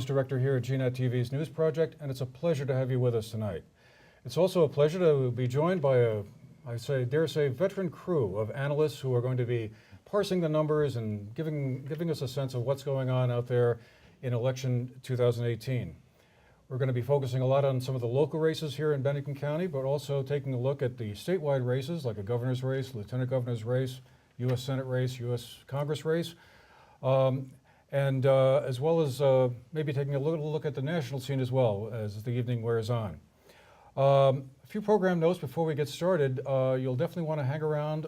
Director here at GNAT-TV's News Project, and it's a pleasure to have you with us tonight. It's also a pleasure to be joined by a, dare say, veteran crew of analysts who are going to be parsing the numbers and giving us a sense of what's going on out there in election 2018. We're going to be focusing a lot on some of the local races here in Bennington County, but also taking a look at the statewide races like a governor's race, lieutenant governor's race, U.S. Senate race, U.S. Congress race, as well as maybe taking a little look at the national scene as well as the evening wears on. A few program notes before we get started. You'll definitely want to hang around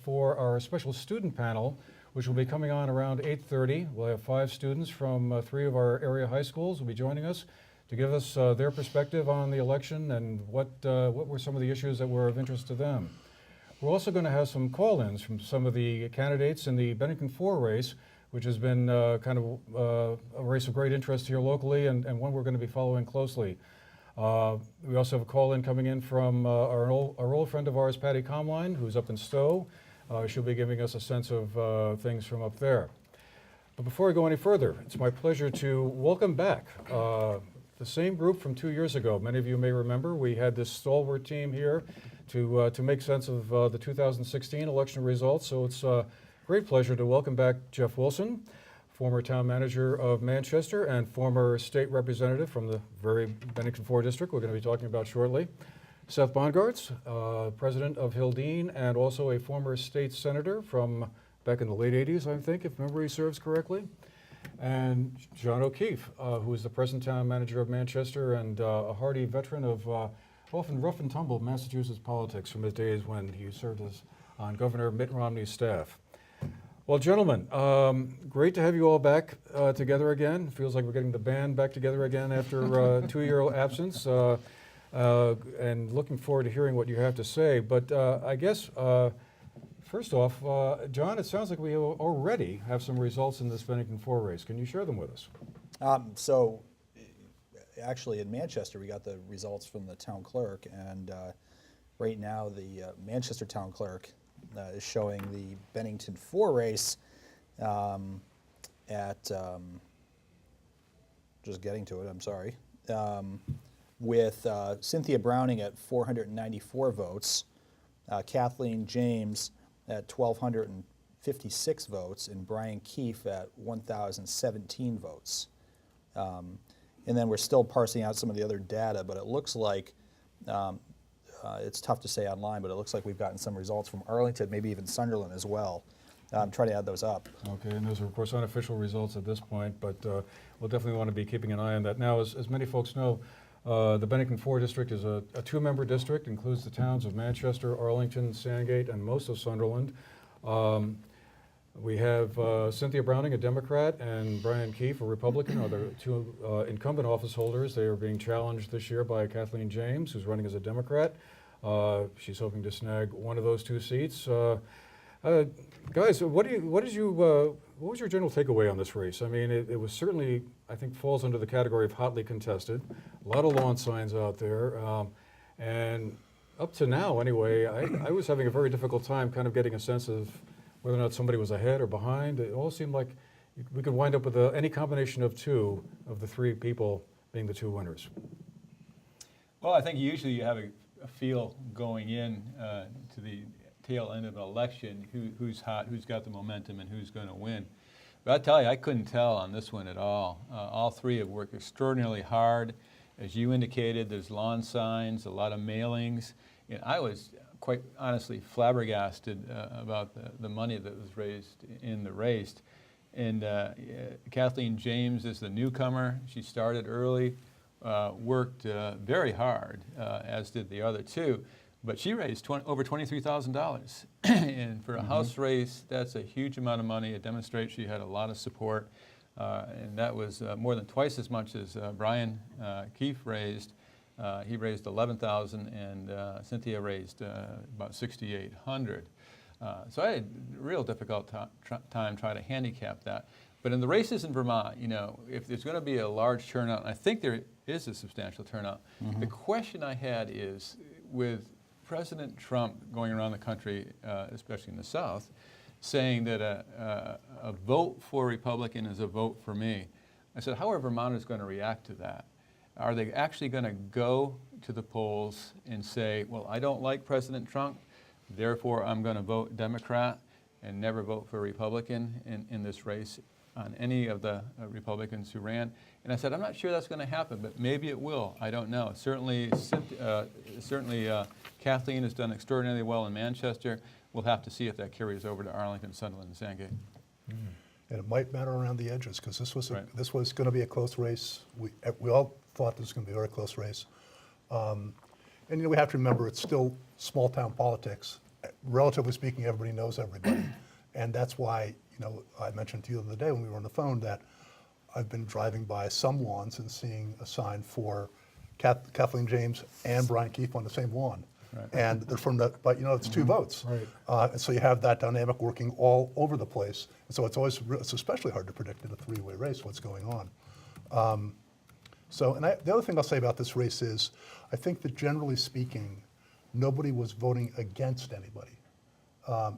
for our special student panel, which will be coming on around 8:30. We'll have 5 students from 3 of our area high schools will be joining us to give us their perspective on the election and what were some of the issues that were of interest to them. We're also going to have some call-ins from some of the candidates in the Bennington 4 race, which has been kind of a race of great interest here locally and one we're going to be following closely. We also have a call-in coming in from our old friend of ours, Patty Comline, who's up in Stowe. She'll be giving us a sense of things from up there. But before I go any further, it's my pleasure to welcome back the same group from 2 years ago. Many of you may remember we had this stalwart team here to make sense of the 2016 election results. So it's a great pleasure to welcome back Jeff Wilson, former town manager of Manchester and former state representative from the very Bennington 4 district we're going to be talking about shortly. Seth Bongartz, president of Hildene and also a former state senator from back in the late 80s, I think, if memory serves correctly. And John O'Keefe, who is the present town manager of Manchester and a hardy veteran of often rough and tumble Massachusetts politics from his days when he served as on Governor Mitt Romney's staff. Well, gentlemen, great to have you all back together again. Feels like we're getting the band back together again after a 2-year absence, and looking forward to hearing what you have to say. But I guess, first off, John, it sounds like we already have some results in this Bennington 4 race. Can you share them with us? So, actually, in Manchester, we got the results from the town clerk, and right now the Manchester town clerk is showing the Bennington 4 race at, just getting to it, I'm sorry, with Cynthia Browning at 494 votes, Kathleen James at 1,256 votes, and Brian Keefe at 1,017 votes. And then we're still parsing out some of the other data, but it looks like it's tough to say online, but it looks like we've gotten some results from Arlington, maybe even Sunderland as well. Try to add those up. Okay, and those are, of course, unofficial results at this point, but we'll definitely want to be keeping an eye on that. Now, as many folks know, the Bennington 4 district is a 2-member district, includes the towns of Manchester, Arlington, Sandgate, and most of Sunderland. We have Cynthia Browning, a Democrat, and Brian Keefe, a Republican, are the 2 incumbent office holders. They are being challenged this year by Kathleen James, who's running as a Democrat. She's hoping to snag one of those 2 seats. Guys, what was your general takeaway on this race? I mean, it was certainly, I think, falls under the category of hotly contested. A lot of lawn signs out there, and up to now, anyway, I was having a very difficult time kind of getting a sense of whether or not somebody was ahead or behind. It all seemed like we could wind up with any combination of 2 of the 3 people being the 2 winners. Well, I think usually you have a feel going in to the tail end of an election, who's hot, who's got the momentum, and who's going to win. But I tell you, I couldn't tell on this one at all. All 3 have worked extraordinarily hard. As you indicated, there's lawn signs, a lot of mailings. And I was quite honestly flabbergasted about the money that was raised in the race. And Kathleen James is the newcomer. She started early, worked very hard, as did the other 2. But she raised over $23,000. And for a House race, that's a huge amount of money. It demonstrates she had a lot of support. And that was more than twice as much as Brian Keefe raised. He raised $11,000, and Cynthia raised about $6,800. So I had a real difficult time trying to handicap that. But in the races in Vermont, you know, if there's going to be a large turnout, and I think there is a substantial turnout, the question I had is, with President Trump going around the country, especially in the South, saying that a vote for Republican is a vote for me. I said, how are Vermonters going to react to that? Are they actually going to go to the polls and say, well, I don't like President Trump, therefore I'm going to vote Democrat and never vote for a Republican in this race on any of the Republicans who ran? And I said, I'm not sure that's going to happen, but maybe it will. I don't know. Certainly Kathleen has done extraordinarily well in Manchester. We'll have to see if that carries over to Arlington, Sunderland, and Sandgate. And it might matter around the edges, because Right. this was going to be a close race. We all thought this was going to be a very close race. And we have to remember, it's still small town politics. Relatively speaking, everybody knows everybody. And that's why, I mentioned to you the other day when we were on the phone that I've been driving by some lawns and seeing a sign for Kathleen James and Brian Keefe on the same lawn. Right. And they're but it's two votes. Right. And so you have that dynamic working all over the place. And so it's especially hard to predict in a three-way race what's going on. The other thing I'll say about this race is, I think that generally speaking, nobody was voting against anybody,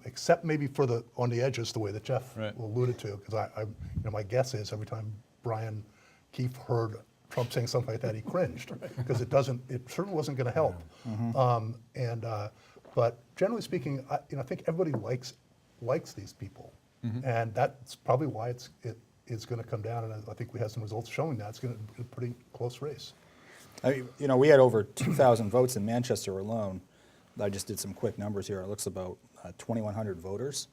except maybe on the edges, the way that Jeff Right. alluded to. Because my guess is every time Brian Keefe heard Trump saying something like that, he cringed, because it certainly wasn't going to help. But generally speaking, I think everybody likes these people, and that's probably why it's going to come down. And I think we have some results showing that it's going to be a pretty close race. We had over 2,000 votes in Manchester alone. I just did some quick numbers here. It looks about 2,100 voters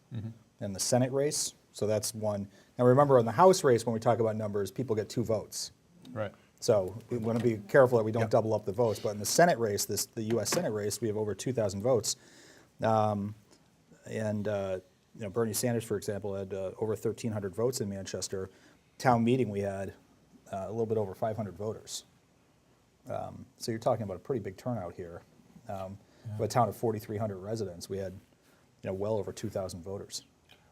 in the Senate race. So that's one. Now remember, in the House race, when we talk about numbers, people get 2 votes. Right. So we want to be careful that we don't double up the votes. But in the Senate race, the U.S. Senate race, we have over 2,000 votes. Bernie Sanders, for example, had over 1,300 votes in Manchester. Town meeting, we had a little bit over 500 voters. So you're talking about a pretty big turnout here. A town of 4,300 residents, we had well over 2,000 voters.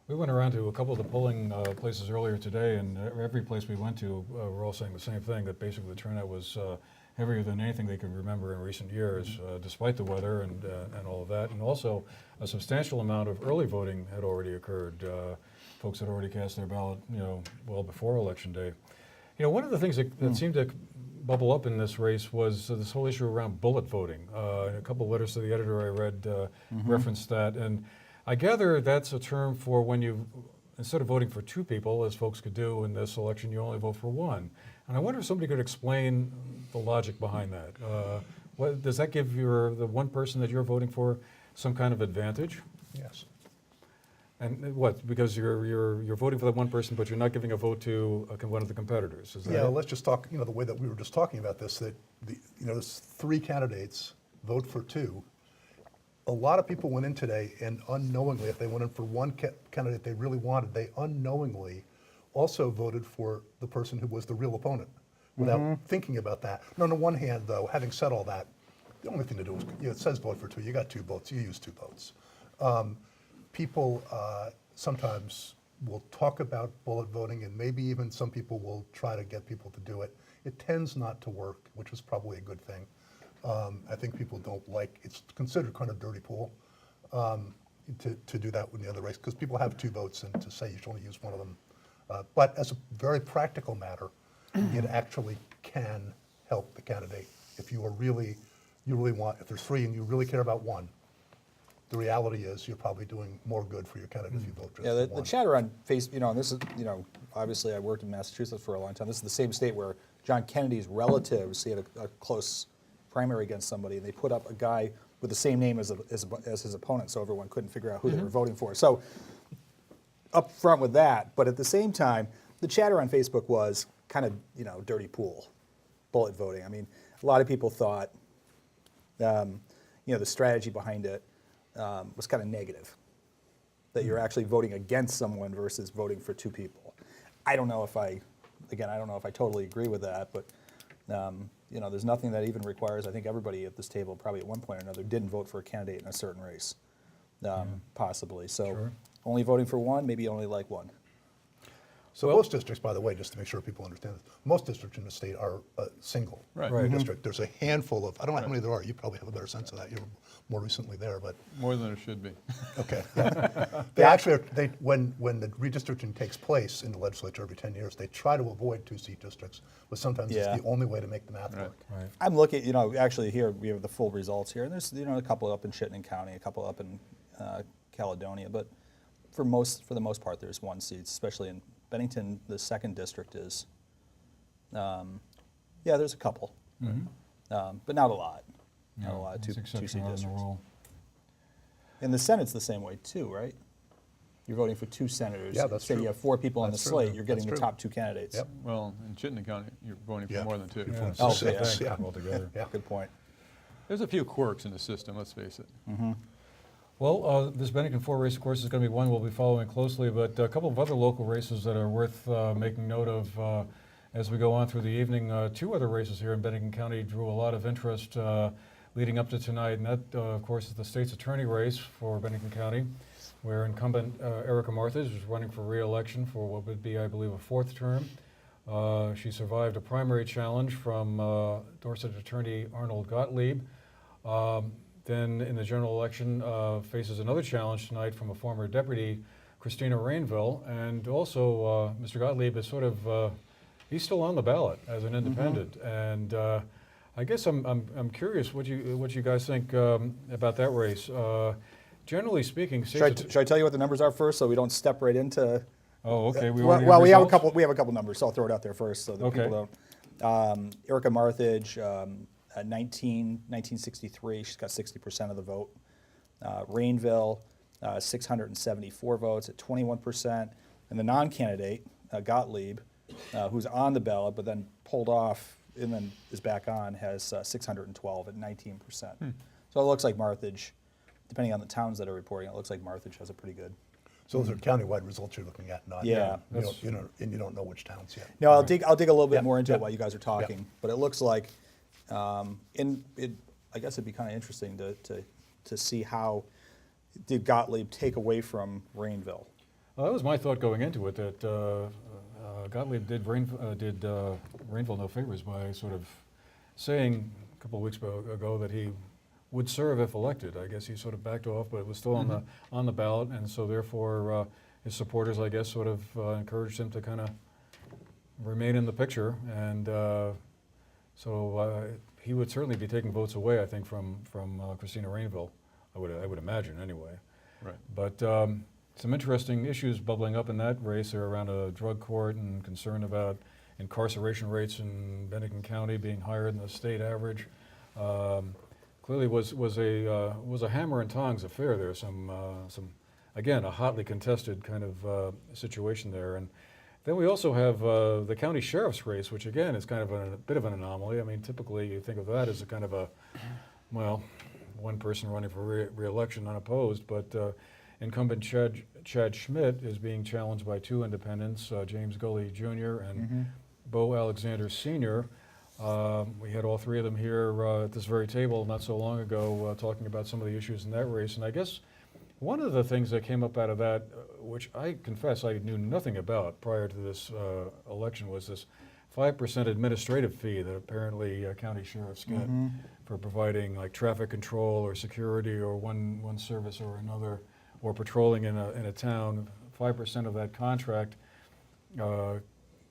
We went around to a couple of the polling places earlier today, and every place we went to, we're all saying the same thing, that basically the turnout was heavier than anything they could remember in recent years, despite the weather and all of that. And also, a substantial amount of early voting had already occurred. Folks had already cast their ballot, well before Election Day. One of the things that seemed to bubble up in this race was this whole issue around bullet voting. A couple of letters to the editor I read referenced that, and I gather that's a term for when you, instead of voting for 2 people, as folks could do in this election, you only vote for 1. And I wonder if somebody could explain the logic behind that. Does that give the one person that you're voting for some kind of advantage? Yes. And what? Because you're voting for that one person, but you're not giving a vote to one of the competitors. Is that it? Let's just talk. The way that we were just talking about this, that there's 3 candidates, vote for 2. A lot of people went in today and unknowingly, if they went in for one candidate they really wanted, they unknowingly also voted for the person who was the real opponent without thinking about that. Now, on the one hand, though, having said all that, the only thing to do is, it says vote for 2. You got 2 votes. You use 2 votes. People sometimes will talk about bullet voting, and maybe even some people will try to get people to do it. It tends not to work, which is probably a good thing. I think people don't like, it's considered kind of dirty pool to do that in the other race, because people have 2 votes, and to say you should only use one of them. But as a very practical matter, it actually can help the candidate. If you really want, if there's 3 and you really care about one, the reality is you're probably doing more good for your candidate if you vote just for one. The chatter on Facebook, and this is, obviously I worked in Massachusetts for a long time. This is the same state where John Kennedy's relatives, he had a close primary against somebody, and they put up a guy with the same name as his opponent, so everyone couldn't figure out who they were voting for. So up front with that, but at the same time, the chatter on Facebook was kind of, dirty pool, bullet voting. I mean, a lot of people thought, the strategy behind it was kind of negative, that you're actually voting against someone versus voting for 2 people. I don't know if I totally agree with that, but there's nothing that even requires, I think everybody at this table probably at one point or another didn't vote for a candidate in a certain race, possibly. So only voting for one, maybe you only like one. So Well- most districts, by the way, just to make sure people understand this, most districts in the state are single Right. Right. district. There's a handful of, I don't know how many there are, you probably have a better sense of that, you were more recently there, but, More than there should be. okay. Yeah. They actually, when the redistricting takes place in the legislature every 10 years, they try to avoid two-seat districts, but sometimes it's Yeah. the only way to make the math Right. work. Right. I'm looking, actually here we have the full results here, and there's, a couple up in Chittenden County, a couple up in Caledonia, but for the most part, there's one seat, especially in Bennington, the second district is, there's a couple, but not a lot. Not a lot of That's two-seat exception rather than the districts. rule. And the Senate's the same way too, right? You're voting for two senators. Yeah, that's Say true. you have 4 people on the That's true. slate, you're getting That's the true. top 2 candidates. Yep. Well, in Chittenden County, you're voting for Yeah. more than 2. You're Yeah, voting so Oh, six, I yes. think, Yeah. altogether. Yeah. Good point. There's a few quirks in the system, let's face it. Well, this Bennington 4 race, of course, is going to be one we'll be following closely, but a couple of other local races that are worth making note of as we go on through the evening. 2 other races here in Bennington County drew a lot of interest leading up to tonight, and that, of course, is the state's attorney race for Bennington County, where incumbent Erica Marthes is running for re-election for what would be, I believe, a 4th term. She survived a primary challenge from Dorset attorney Arnold Gottlieb. Then in the general election faces another challenge tonight from a former deputy, Christina Rainville, and also Mr. Gottlieb is sort of, he's still on the ballot as an independent. And I guess I'm curious what you guys think about that race. Generally speaking, Should I tell you what the numbers are first, so we don't step right into? oh, okay. Well, already we have a results? couple. We have a couple numbers, so I'll throw it out there first, so that Okay. people don't. Erica Marthage, at 1963, she's got 60% of the vote. Rainville, 674 votes at 21%, and the non-candidate Gottlieb, who's on the ballot but then pulled off and then is back on, has 612 at 19%. So it looks like Marthage, depending on the towns that are reporting, it looks like Marthage has a pretty good. So those are countywide results you're looking at, not, Yeah. and you don't know which towns yet. No, I'll dig a little bit Yeah, more into yeah. it while you guys are talking, but it looks like, I guess it'd be kind of interesting to see how did Gottlieb take away from Rainville. Well, that was my thought going into it, that Gottlieb did Rainville no favors by sort of saying a couple of weeks ago that he would serve if elected. I guess he sort of backed off, but it was still on the ballot, and so therefore his supporters, I guess, sort of encouraged him to kind of remain in the picture, and so he would certainly be taking votes away, I think, from Christina Rainville. I would imagine anyway. Right. But some interesting issues bubbling up in that race are around a drug court and concern about incarceration rates in Bennington County being higher than the state average. Clearly was a hammer and tongs affair there. Some again, a hotly contested kind of situation there. And then we also have the county sheriff's race, which again is kind of a bit of an anomaly. I mean, typically you think of that as a kind of one person running for re-election unopposed, but incumbent Chad Schmidt is being challenged by 2 independents, James Gully Jr. and Bo Alexander Sr. We had all 3 of them here at this very table not so long ago talking about some of the issues in that race. And I guess one of the things that came up out of that, which I confess I knew nothing about prior to this election, was this 5% administrative fee that apparently county sheriffs get for providing like traffic control or security or one service or another, or patrolling in a town. 5% of that contract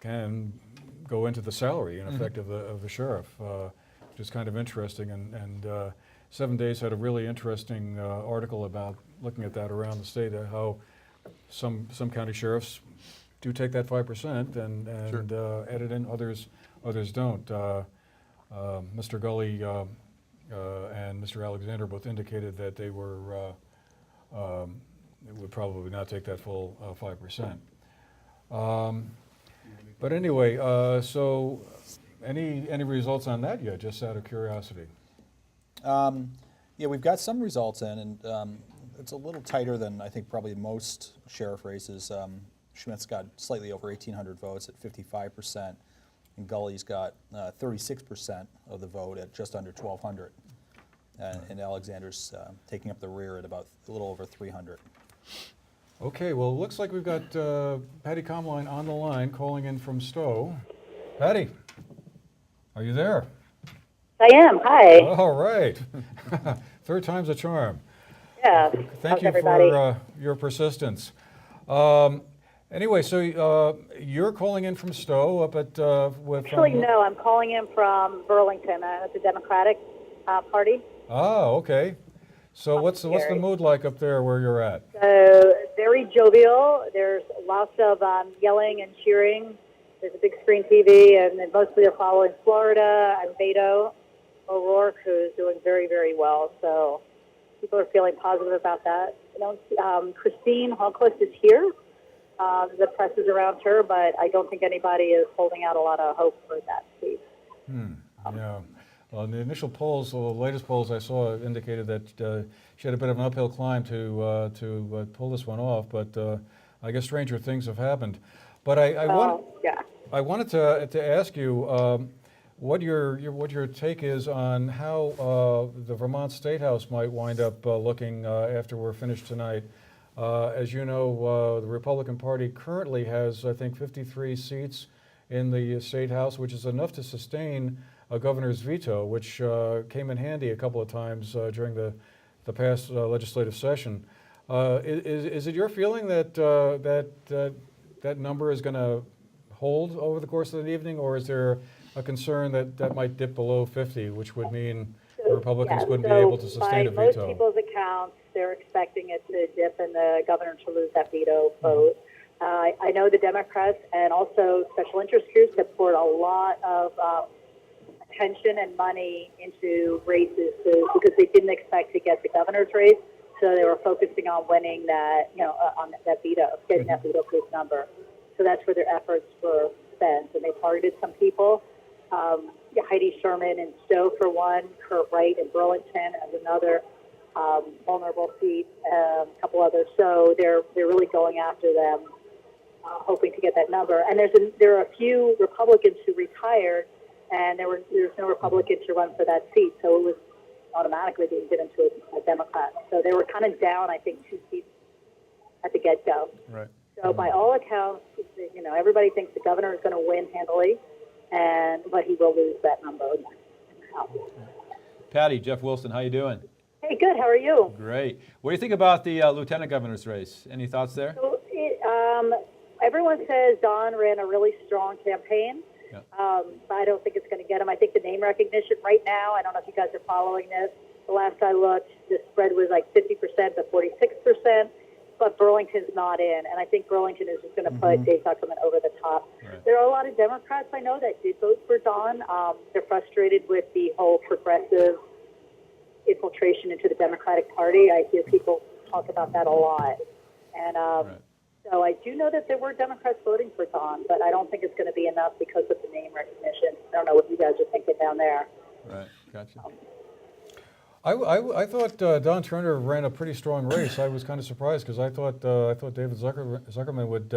can go into the salary, in effect, of the sheriff, which is kind of interesting. And 7 Days had a really interesting article about looking at that around the state, how some county sheriffs do take that 5% and add it in, others don't. Mr. Gully and Mr. Alexander both indicated that they were would probably not take that full 5%. But anyway, so any results on that yet? Just out of curiosity. Yeah, we've got some results in, and it's a little tighter than I think probably most sheriff races. Schmidt's got slightly over 1,800 votes at 55%, and Gully's got 36% of the vote at just under 1,200. And Alexander's taking up the rear at about a little over 300. Okay, well, it looks like we've got Patty Comline on the line calling in from Stowe. Patty, are you there? I am. Hi. All right. Third time's a charm. Yeah. Thank How's you everybody? for your persistence. Anyway, so you're calling in from Stowe up at with. Actually, no. I'm calling in from Burlington. It's a Democratic Party. Ah, okay. So what's the Scary. mood like up there where you're at? Very jovial. There's lots of yelling and cheering. There's a big screen TV, and then mostly they're following Florida and Beto O'Rourke, who's doing very, very well. So people are feeling positive about that. Christine Hallquist is here. The press is around her, but I don't think anybody is holding out a lot of hope for that seat. Yeah. Well, the initial polls, the latest polls I saw indicated that she had a bit of an uphill climb to pull this one off, but I guess stranger things have happened. But I wanted to ask you what your take is on how the Vermont State House might wind up looking after we're finished tonight. As you know, the Republican Party currently has, I think, 53 seats in the State House, which is enough to sustain a governor's veto, which came in handy a couple of times during the past legislative session. Is it your feeling that that number is going to hold over the course of the evening, or is there a concern that might dip below 50, which would mean the Republicans wouldn't be able to sustain a by most veto? people's accounts, they're expecting it to dip and the governor to lose that veto vote. I know the Democrats and also special interest groups have poured a lot of attention and money into races because they didn't expect to get the governor's race, so they were focusing on winning that, on that veto, getting that veto-proof number. So that's where their efforts were spent, and they targeted some people. Heidi Sherman in Stowe for one, Kurt Wright in Burlington as another vulnerable seat, a couple others. So they're really going after them, hoping to get that number. And there are a few Republicans who retired, and there's no Republican to run for that seat, so it was automatically being given to a Democrat. So they were kind of down, I think, 2 seats at the get-go. Right. So by all accounts, everybody thinks the governor is going to win handily, but he will lose that number. Patty, Jeff Wilson, how you doing? Hey, good. How are you? Great. What do you think about the lieutenant governor's race? Any thoughts there? So everyone says Don ran a really strong campaign. Yeah. But I don't think it's going to get him. I think the name recognition right now, I don't know if you guys are following this, the last I looked, the spread was like 50% to 46%, but Burlington's not in. And I think Burlington is just going to put Dave Zuckerman over the top. Right. There are a lot of Democrats I know that did vote for Don. They're frustrated with the whole progressive infiltration into the Democratic Party. I hear people talk about that a lot. And so I do know that there were Democrats voting for Don, but I don't think it's going to be enough because of the name recognition. I don't know what you guys are thinking down there. Right, gotcha. I thought Don Turner ran a pretty strong race. I was kind of surprised because I thought David Zuckerman would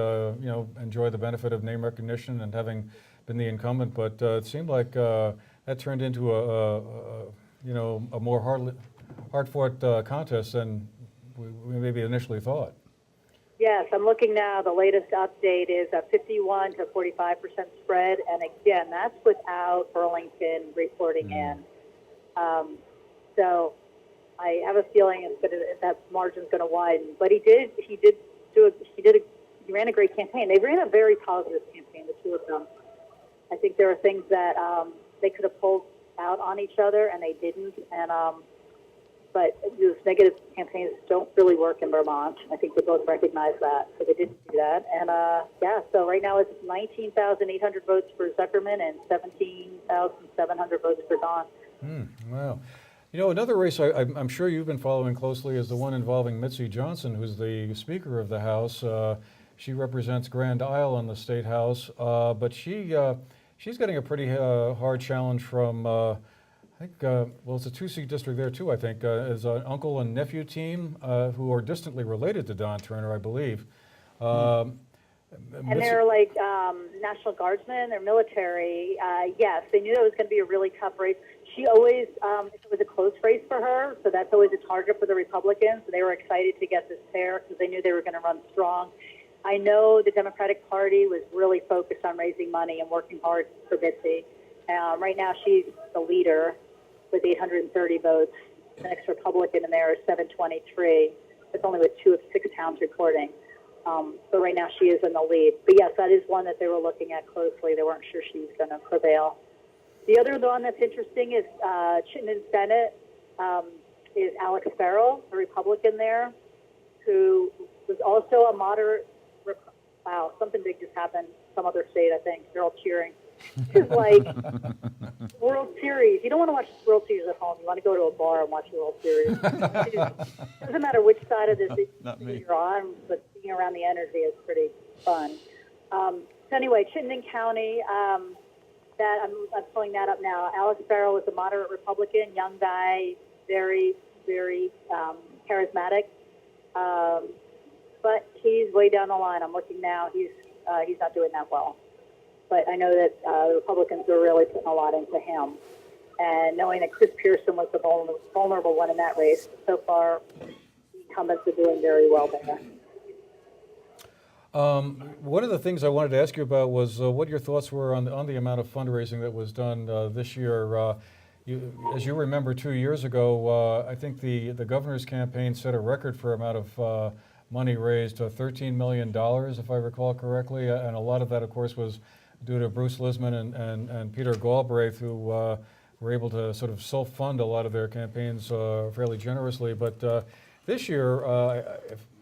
enjoy the benefit of name recognition and having been the incumbent, but it seemed like that turned into a more hard-fought contest than we maybe initially thought. Yes, I'm looking now. The latest update is a 51 to 45% spread, and again, that's without Burlington reporting in. So I have a feeling that margin's going to widen. But he ran a great campaign. They ran a very positive campaign, the two of them. I think there are things that they could have pulled out on each other, and they didn't. And but those negative campaigns don't really work in Vermont. I think they both recognize that, so they didn't do that. And so right now it's 19,800 votes for Zuckerman and 17,700 votes for Don. Wow. Another race I'm sure you've been following closely is the one involving Mitzi Johnson, who's the Speaker of the House. She represents Grand Isle in the State House, but she's getting a pretty hard challenge from, I think, it's a 2-seat district there too, I think, is an uncle and nephew team who are distantly related to Don Turner, I believe. And they're like National Guardsmen, they're military. Yes, they knew that was going to be a really tough race. She always, it was a close race for her, so that's always a target for the Republicans. So they were excited to get this pair because they knew they were going to run strong. I know the Democratic Party was really focused on raising money and working hard for Bitsy. Right now, she's the leader with 830 votes. The next Republican in there is 723. It's only with 2 of 6 towns reporting. But right now she is in the lead. But yes, that is one that they were looking at closely. They weren't sure she was going to prevail. The other one that's interesting is Chittenden Senate is Alex Farrell, a Republican there, who was also a moderate. Wow, something big just happened. Some other state, I think. They're all cheering. It's like World Series. You don't want to watch World Series at home. You want to go to a bar and watch the World Series. It doesn't matter which side of this you're on, but being around the energy is pretty fun. So anyway, Chittenden County, that I'm pulling that up now. Alex Farrell is a moderate Republican, young guy, very, very charismatic. But he's way down the line. I'm looking now. He's not doing that well. But I know that the Republicans are really putting a lot into him. And knowing that Chris Pearson was the vulnerable one in that race, so far the incumbents are doing very well there. One of the things I wanted to ask you about was what your thoughts were on the amount of fundraising that was done this year. As you remember, 2 years ago, I think the governor's campaign set a record for amount of money raised, $13 million, if I recall correctly, and a lot of that, of course, was due to Bruce Lisman and Peter Galbraith, who were able to sort of self-fund a lot of their campaigns fairly generously. But this year,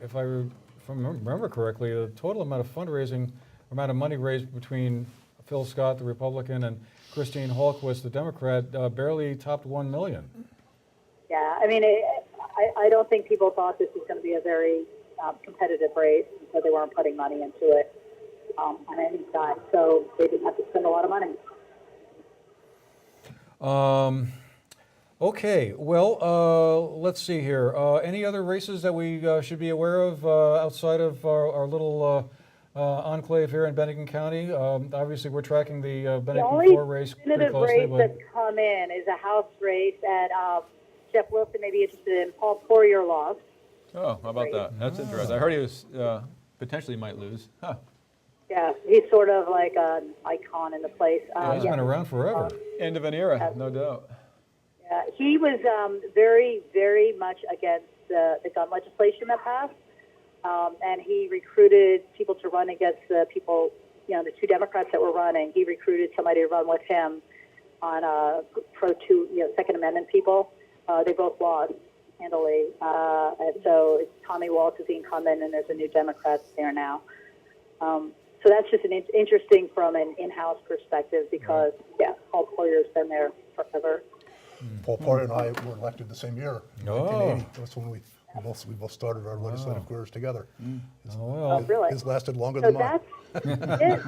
if I remember correctly, the total amount of money raised between Phil Scott, the Republican, and Christine Hallquist, the Democrat, barely topped $1 million. Yeah, I mean, I don't think people thought this was going to be a very competitive race, so they weren't putting money into it on any side. So they didn't have to spend a lot of money. Okay, well, let's see here. Any other races that we should be aware of outside of our little enclave here in Bennington County? Obviously, we're tracking the Bennington 4 race pretty The only closely. race that's come in is a House race, and Jeff Wilson may be interested in. Paul Poirier lost. Oh, how about that? That's interesting. I heard he was potentially might lose. Huh. Yeah, he's sort of like an icon in the place. He's been around forever. End of an era, no doubt. Yeah, he was very, very much against the gun legislation that passed, and he recruited people to run against the people, the 2 Democrats that were running. He recruited somebody to run with him on Second Amendment people. They both lost handily, and so it's Tommy Walsh is the incumbent, and there's a new Democrat there now. So that's just an interesting from an in-house perspective because, Paul Poirier's been there forever. Paul Poirier and I were elected the same year, in Oh. 1980. That's when we both started our legislative careers together. Really? His lasted longer So than mine. that's it.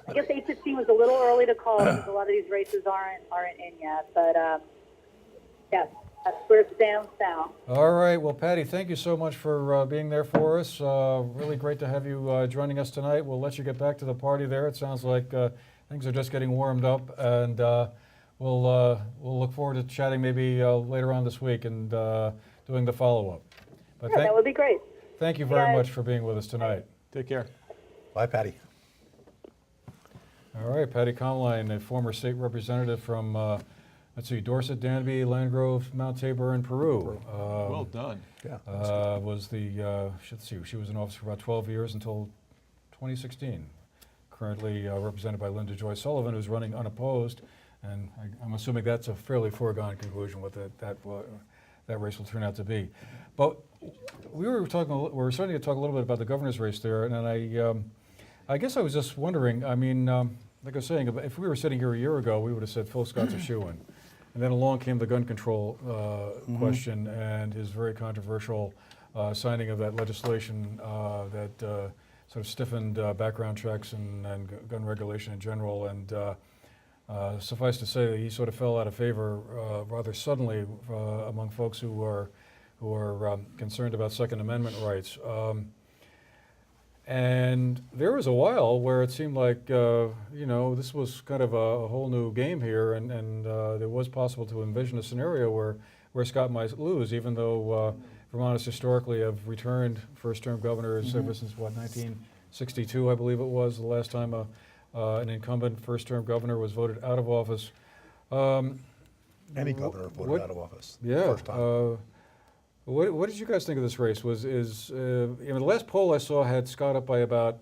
I guess 8:15 was a little early to call because a lot of these races aren't in yet. But that's where it stands now. All right, well, Patty, thank you so much for being there for us. Really great to have you joining us tonight. We'll let you get back to the party there. It sounds like things are just getting warmed up, and we'll look forward to chatting maybe later on this week and doing the follow-up. But That would be great. thank you very much for being with us tonight. Take care. Bye, Patty. All right, Patty Conline, a former state representative from, Dorset, Danby, Landgrove, Mount Tabor, and Peru. Well done. Yeah. She was in office for about 12 years until 2016. Currently represented by Linda Joy Sullivan, who's running unopposed, and I'm assuming that's a fairly foregone conclusion what that race will turn out to be. But we were starting to talk a little bit about the governor's race there, and I guess I was just wondering. I mean, like I was saying, if we were sitting here a year ago, we would have said Phil Scott's a shoo-in. And then along came the gun control question and his very controversial signing of that legislation that sort of stiffened background checks and gun regulation in general. And suffice to say that he sort of fell out of favor rather suddenly among folks who are concerned about Second Amendment rights. And there was a while where it seemed like, this was kind of a whole new game here, and it was possible to envision a scenario where Scott might lose, even though Vermonters historically have returned first-term governors ever since, 1962, I believe it was, the last time an incumbent first-term governor was voted out of office. Any governor voted out of office. Yeah. First time. What did you guys think of this race? The last poll I saw had Scott up by about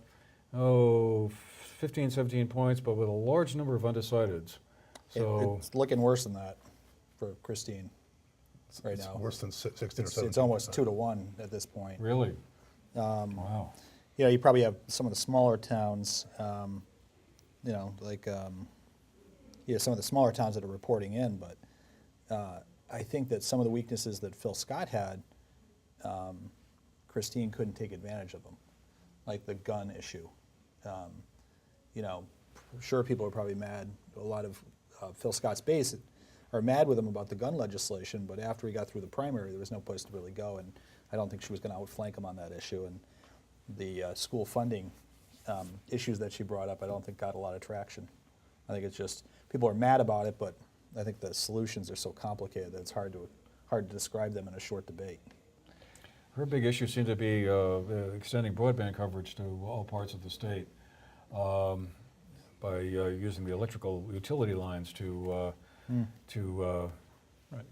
15, 17 points, but with a large number of undecideds. So It's looking worse than that for Christine right It's now. worse than 16 or 17. It's almost 2-1 at this point. really, wow. You probably have some of the smaller towns, some of the smaller towns that are reporting in, but I think that some of the weaknesses that Phil Scott had, Christine couldn't take advantage of them, like the gun issue. Sure, people are probably mad. A lot of Phil Scott's base are mad with him about the gun legislation, but after he got through the primary, there was no place to really go, and I don't think she was going to outflank him on that issue. And the school funding issues that she brought up, I don't think got a lot of traction. I think it's just people are mad about it, but I think the solutions are so complicated that it's hard to describe them in a short debate. Her big issue seemed to be extending broadband coverage to all parts of the state by using the electrical utility lines to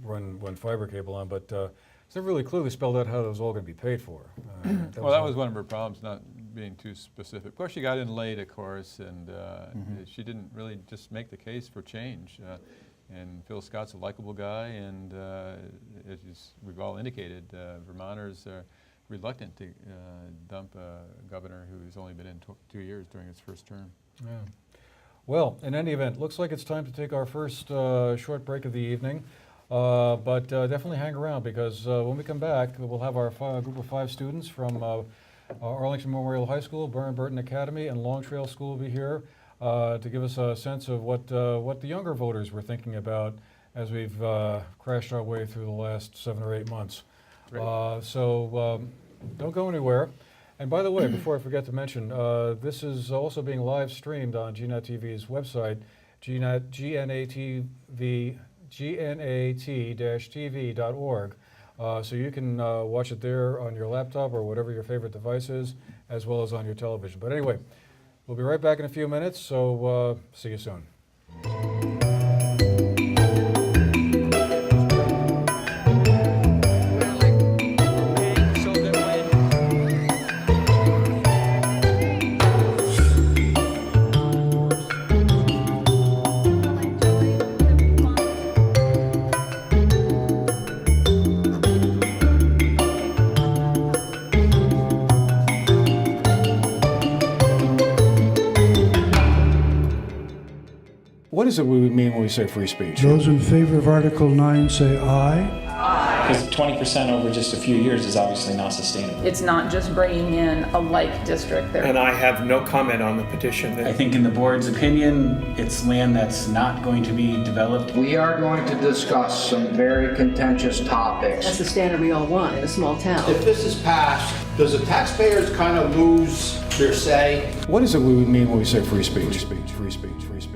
run fiber cable on, but it's never really clearly spelled out how that was all going to be paid for. That was one of her problems, not being too specific. Of course, she got in late, of course, and she didn't really just make the case for change. And Phil Scott's a likable guy, and as we've all indicated, Vermonters are reluctant to dump a governor who's only been in 2 years during his first term. Yeah. Well, in any event, looks like it's time to take our first short break of the evening. But definitely hang around, because when we come back, we'll have our group of 5 students from Arlington Memorial High School, Burton Academy, and Long Trail School will be here to give us a sense of what the younger voters were thinking about as we've crashed our way through the last 7 or 8 months. So don't go anywhere. And by the way, before I forget to mention, this is also being live streamed on GNAT-TV's website, GNAT-TV.org. So you can watch it there on your laptop or whatever your favorite device is, as well as on your television. But anyway, we'll be right back in a few minutes, so see you soon. What is it we mean when we say free speech? Those in favor of Article 9 say aye. Because 20% over just a few years is obviously not sustainable. It's not just bringing in a like district there. And I have no comment on the petition. I think in the board's opinion, it's land that's not going to be developed. We are going to discuss some very contentious topics. That's the standard we all want in a small town. If this is passed, does the taxpayers kind of lose their say? What is it we mean when we say free speech? Free speech, free speech, free speech.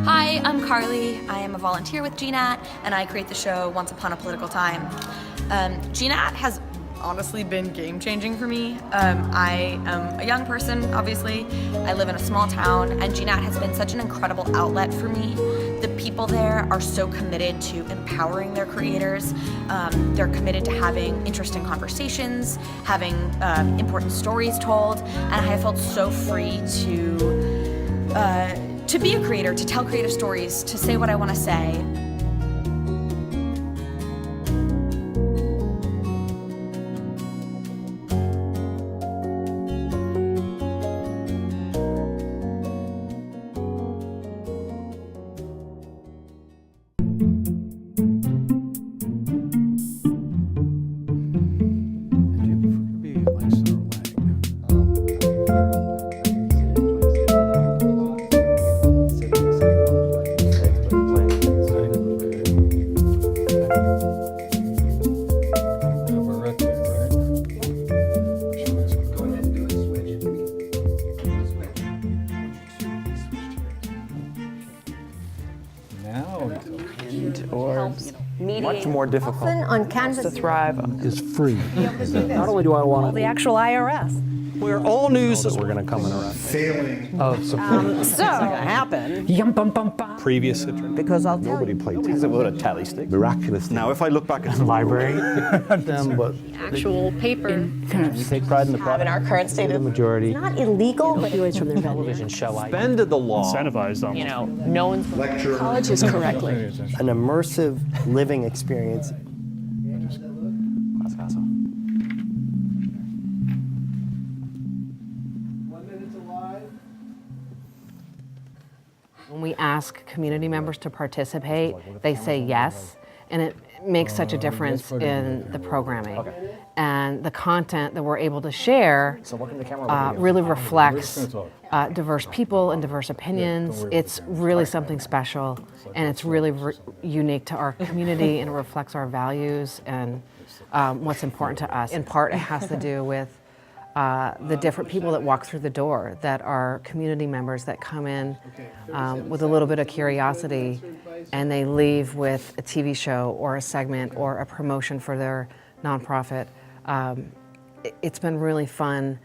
Hi, I'm Carly. I am a volunteer with GNAT, and I create the show Once Upon a Political Time. GNAT has honestly been game-changing for me. I am a young person, obviously. I live in a small town, and GNAT has been such an incredible outlet for me. The people there are so committed to empowering their creators. They're committed to having interesting conversations, having important stories told, and I have felt so free to be a creator, to tell creative stories, to say what I want to say. much more difficult on canvas to thrive Is free. Not only do I want the actual IRS. we're all news that we're going to come in around. Failing. Of support. So happen. Previous citrus. Because I'll tell Nobody you. played tennis without a tally stick. Miraculous. Now, if I look back at the library, them, but Actual paper. we take pride in the product. In our current state The of, majority Not illegal, but opioids from their television show. Suspended the law. Incentivized them. you know, no one's Lecture. colleges correctly. An immersive living experience. when we ask community members to participate, they say yes, and it makes such a difference in the programming. And the content that we're able to share really reflects diverse people and diverse opinions. It's really something special, and it's really unique to our community, and it reflects our values and what's important to us. In part, it has to do with the different people that walk through the door, that are community members that come in with a little bit of curiosity, and they leave with a TV show or a segment or a promotion for their nonprofit. It's been really fun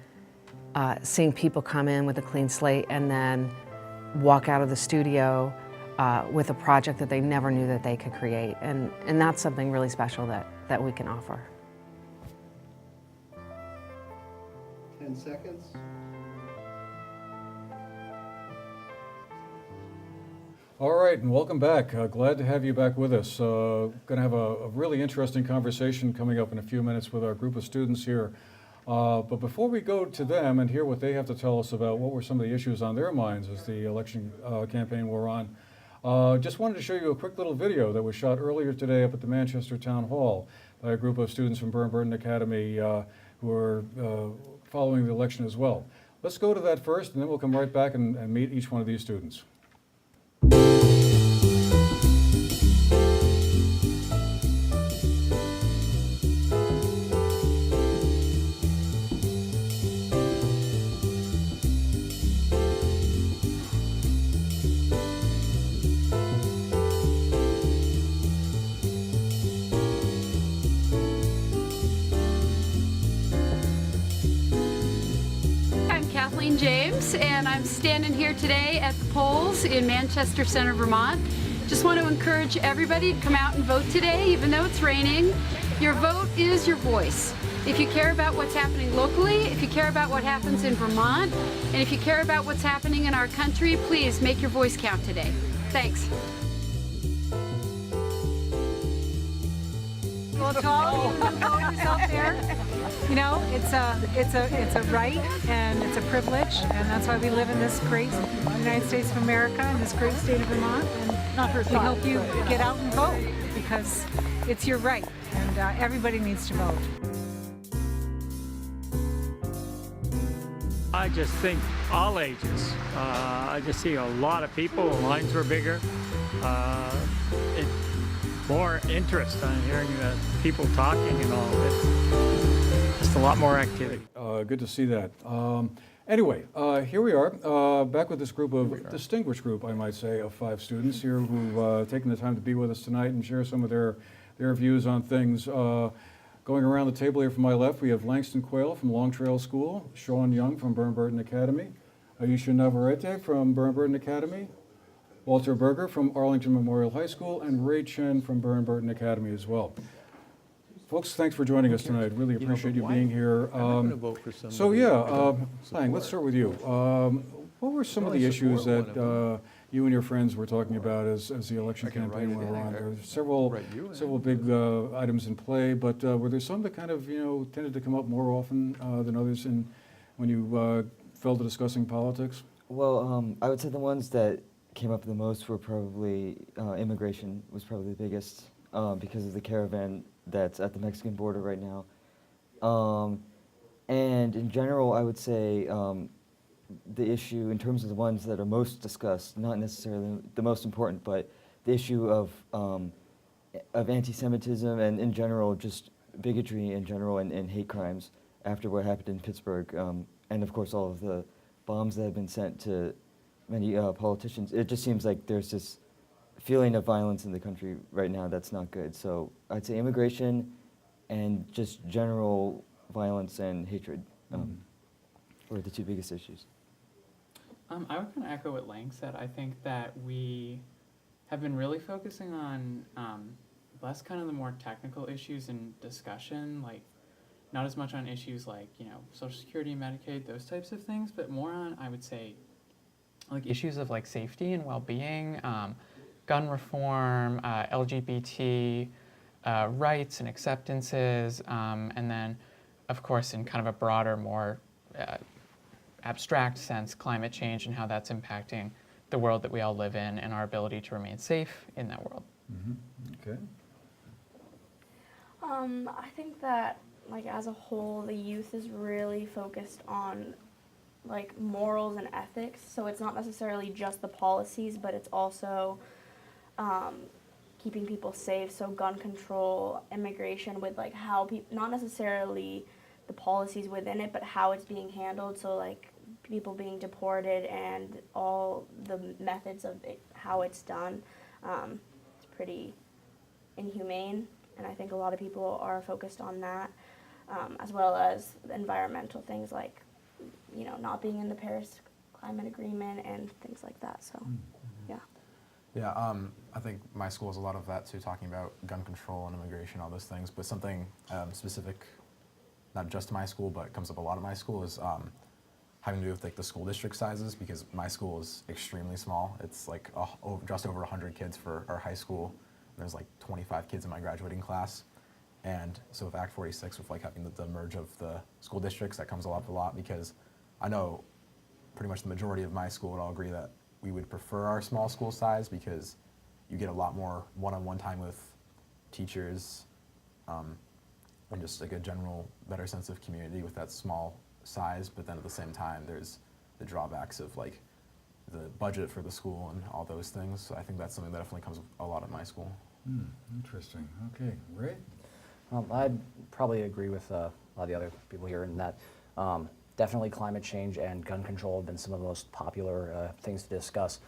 seeing people come in with a clean slate and then walk out of the studio with a project that they never knew that they could create. And that's something really special that we can offer. 10 seconds. All right, and welcome back. Glad to have you back with us. Going to have a really interesting conversation coming up in a few minutes with our group of students here. But before we go to them and hear what they have to tell us about what were some of the issues on their minds as the election campaign wore on, just wanted to show you a quick little video that was shot earlier today up at the Manchester Town Hall by a group of students from Burton Academy who are following the election as well. Let's go to that first, and then we'll come right back and meet each one of these students. James, and I'm standing here today at the polls in Manchester Center, Vermont. Just want to encourage everybody to come out and vote today, even though it's raining. Your vote is your voice. If you care about what's happening locally, if you care about what happens in Vermont, and if you care about what's happening in our country, please make your voice count today. Thanks. Well, to all of you voters out there, you know, it's a right and it's a privilege, and that's why we live in this great United States of America and this great state of Vermont. And we help you get out and vote because it's your right, and everybody needs to vote. I just think all ages. I just see a lot of people. Lines were bigger. More interest on hearing people talking and all. It's just a lot more activity. Good to see that. Anyway, here we are, back with this group of distinguished group, I might say, of 5 students here who've taken the time to be with us tonight and share some of their views on things. Going around the table here from my left, we have Langston Quayle from Long Trail School, Sean Young from Burton Academy, Aisha Navarrete from Burton Academy, Walter Berger from Arlington Memorial High School, and Ray Chen from Burton Academy as well. Folks, thanks for joining us tonight. Really appreciate you being here. So yeah, Lang, let's start with you. What were some of the issues that you and your friends were talking about as the election campaign went on? There were several big items in play, but were there some that kind of tended to come up more often than others when you fell to discussing politics? Well, I would say the ones that came up the most were probably immigration was probably the biggest because of the caravan that's at the Mexican border right now. And in general, I would say the issue in terms of the ones that are most discussed, not necessarily the most important, but the issue of anti-Semitism and in general just bigotry in general and hate crimes after what happened in Pittsburgh, and of course all of the bombs that have been sent to many politicians. It just seems like there's this feeling of violence in the country right now that's not good. So I'd say immigration and just general violence and hatred were the two biggest issues. I would kind of echo what Lang said. I think that we have been really focusing on less kind of the more technical issues and discussion, like not as much on issues like, you know, Social Security, Medicaid, those types of things, but more on, I would say, like issues of like safety and well-being, gun reform, LGBT rights and acceptances, and then, of course, in kind of a broader, more abstract sense, climate change and how that's impacting the world that we all live in and our ability to remain safe in that world. Mm-hmm. Okay. I think that, like, as a whole, the youth is really focused on, like, morals and ethics. So it's not necessarily just the policies, but it's also keeping people safe. So gun control, immigration, with, like, how people, not necessarily the policies within it, but how it's being handled. So, like, people being deported and all the methods of it, how it's done. It's pretty inhumane, and I think a lot of people are focused on that, as well as environmental things like, you know, not being in the Paris Climate Agreement and things like that. So, yeah. Yeah, I think my school has a lot of that too, talking about gun control and immigration, all those things. But something specific, not just to my school, but comes up a lot at my school is having to do with like the school district sizes, because my school is extremely small. It's like just over 100 kids for our high school. There's like 25 kids in my graduating class. And so with Act 46, with like having the merge of the school districts, that comes up a lot, because I know pretty much the majority of my school would all agree that we would prefer our small school size, because you get a lot more one-on-one time with teachers, and just like a general better sense of community with that small size. But then at the same time, there's the drawbacks of like the budget for the school and all those things. So I think that's something that definitely comes a lot at my school. Interesting. Okay, Ray? I'd probably agree with a lot of the other people here in that definitely climate change and gun control have been some of the most popular things to discuss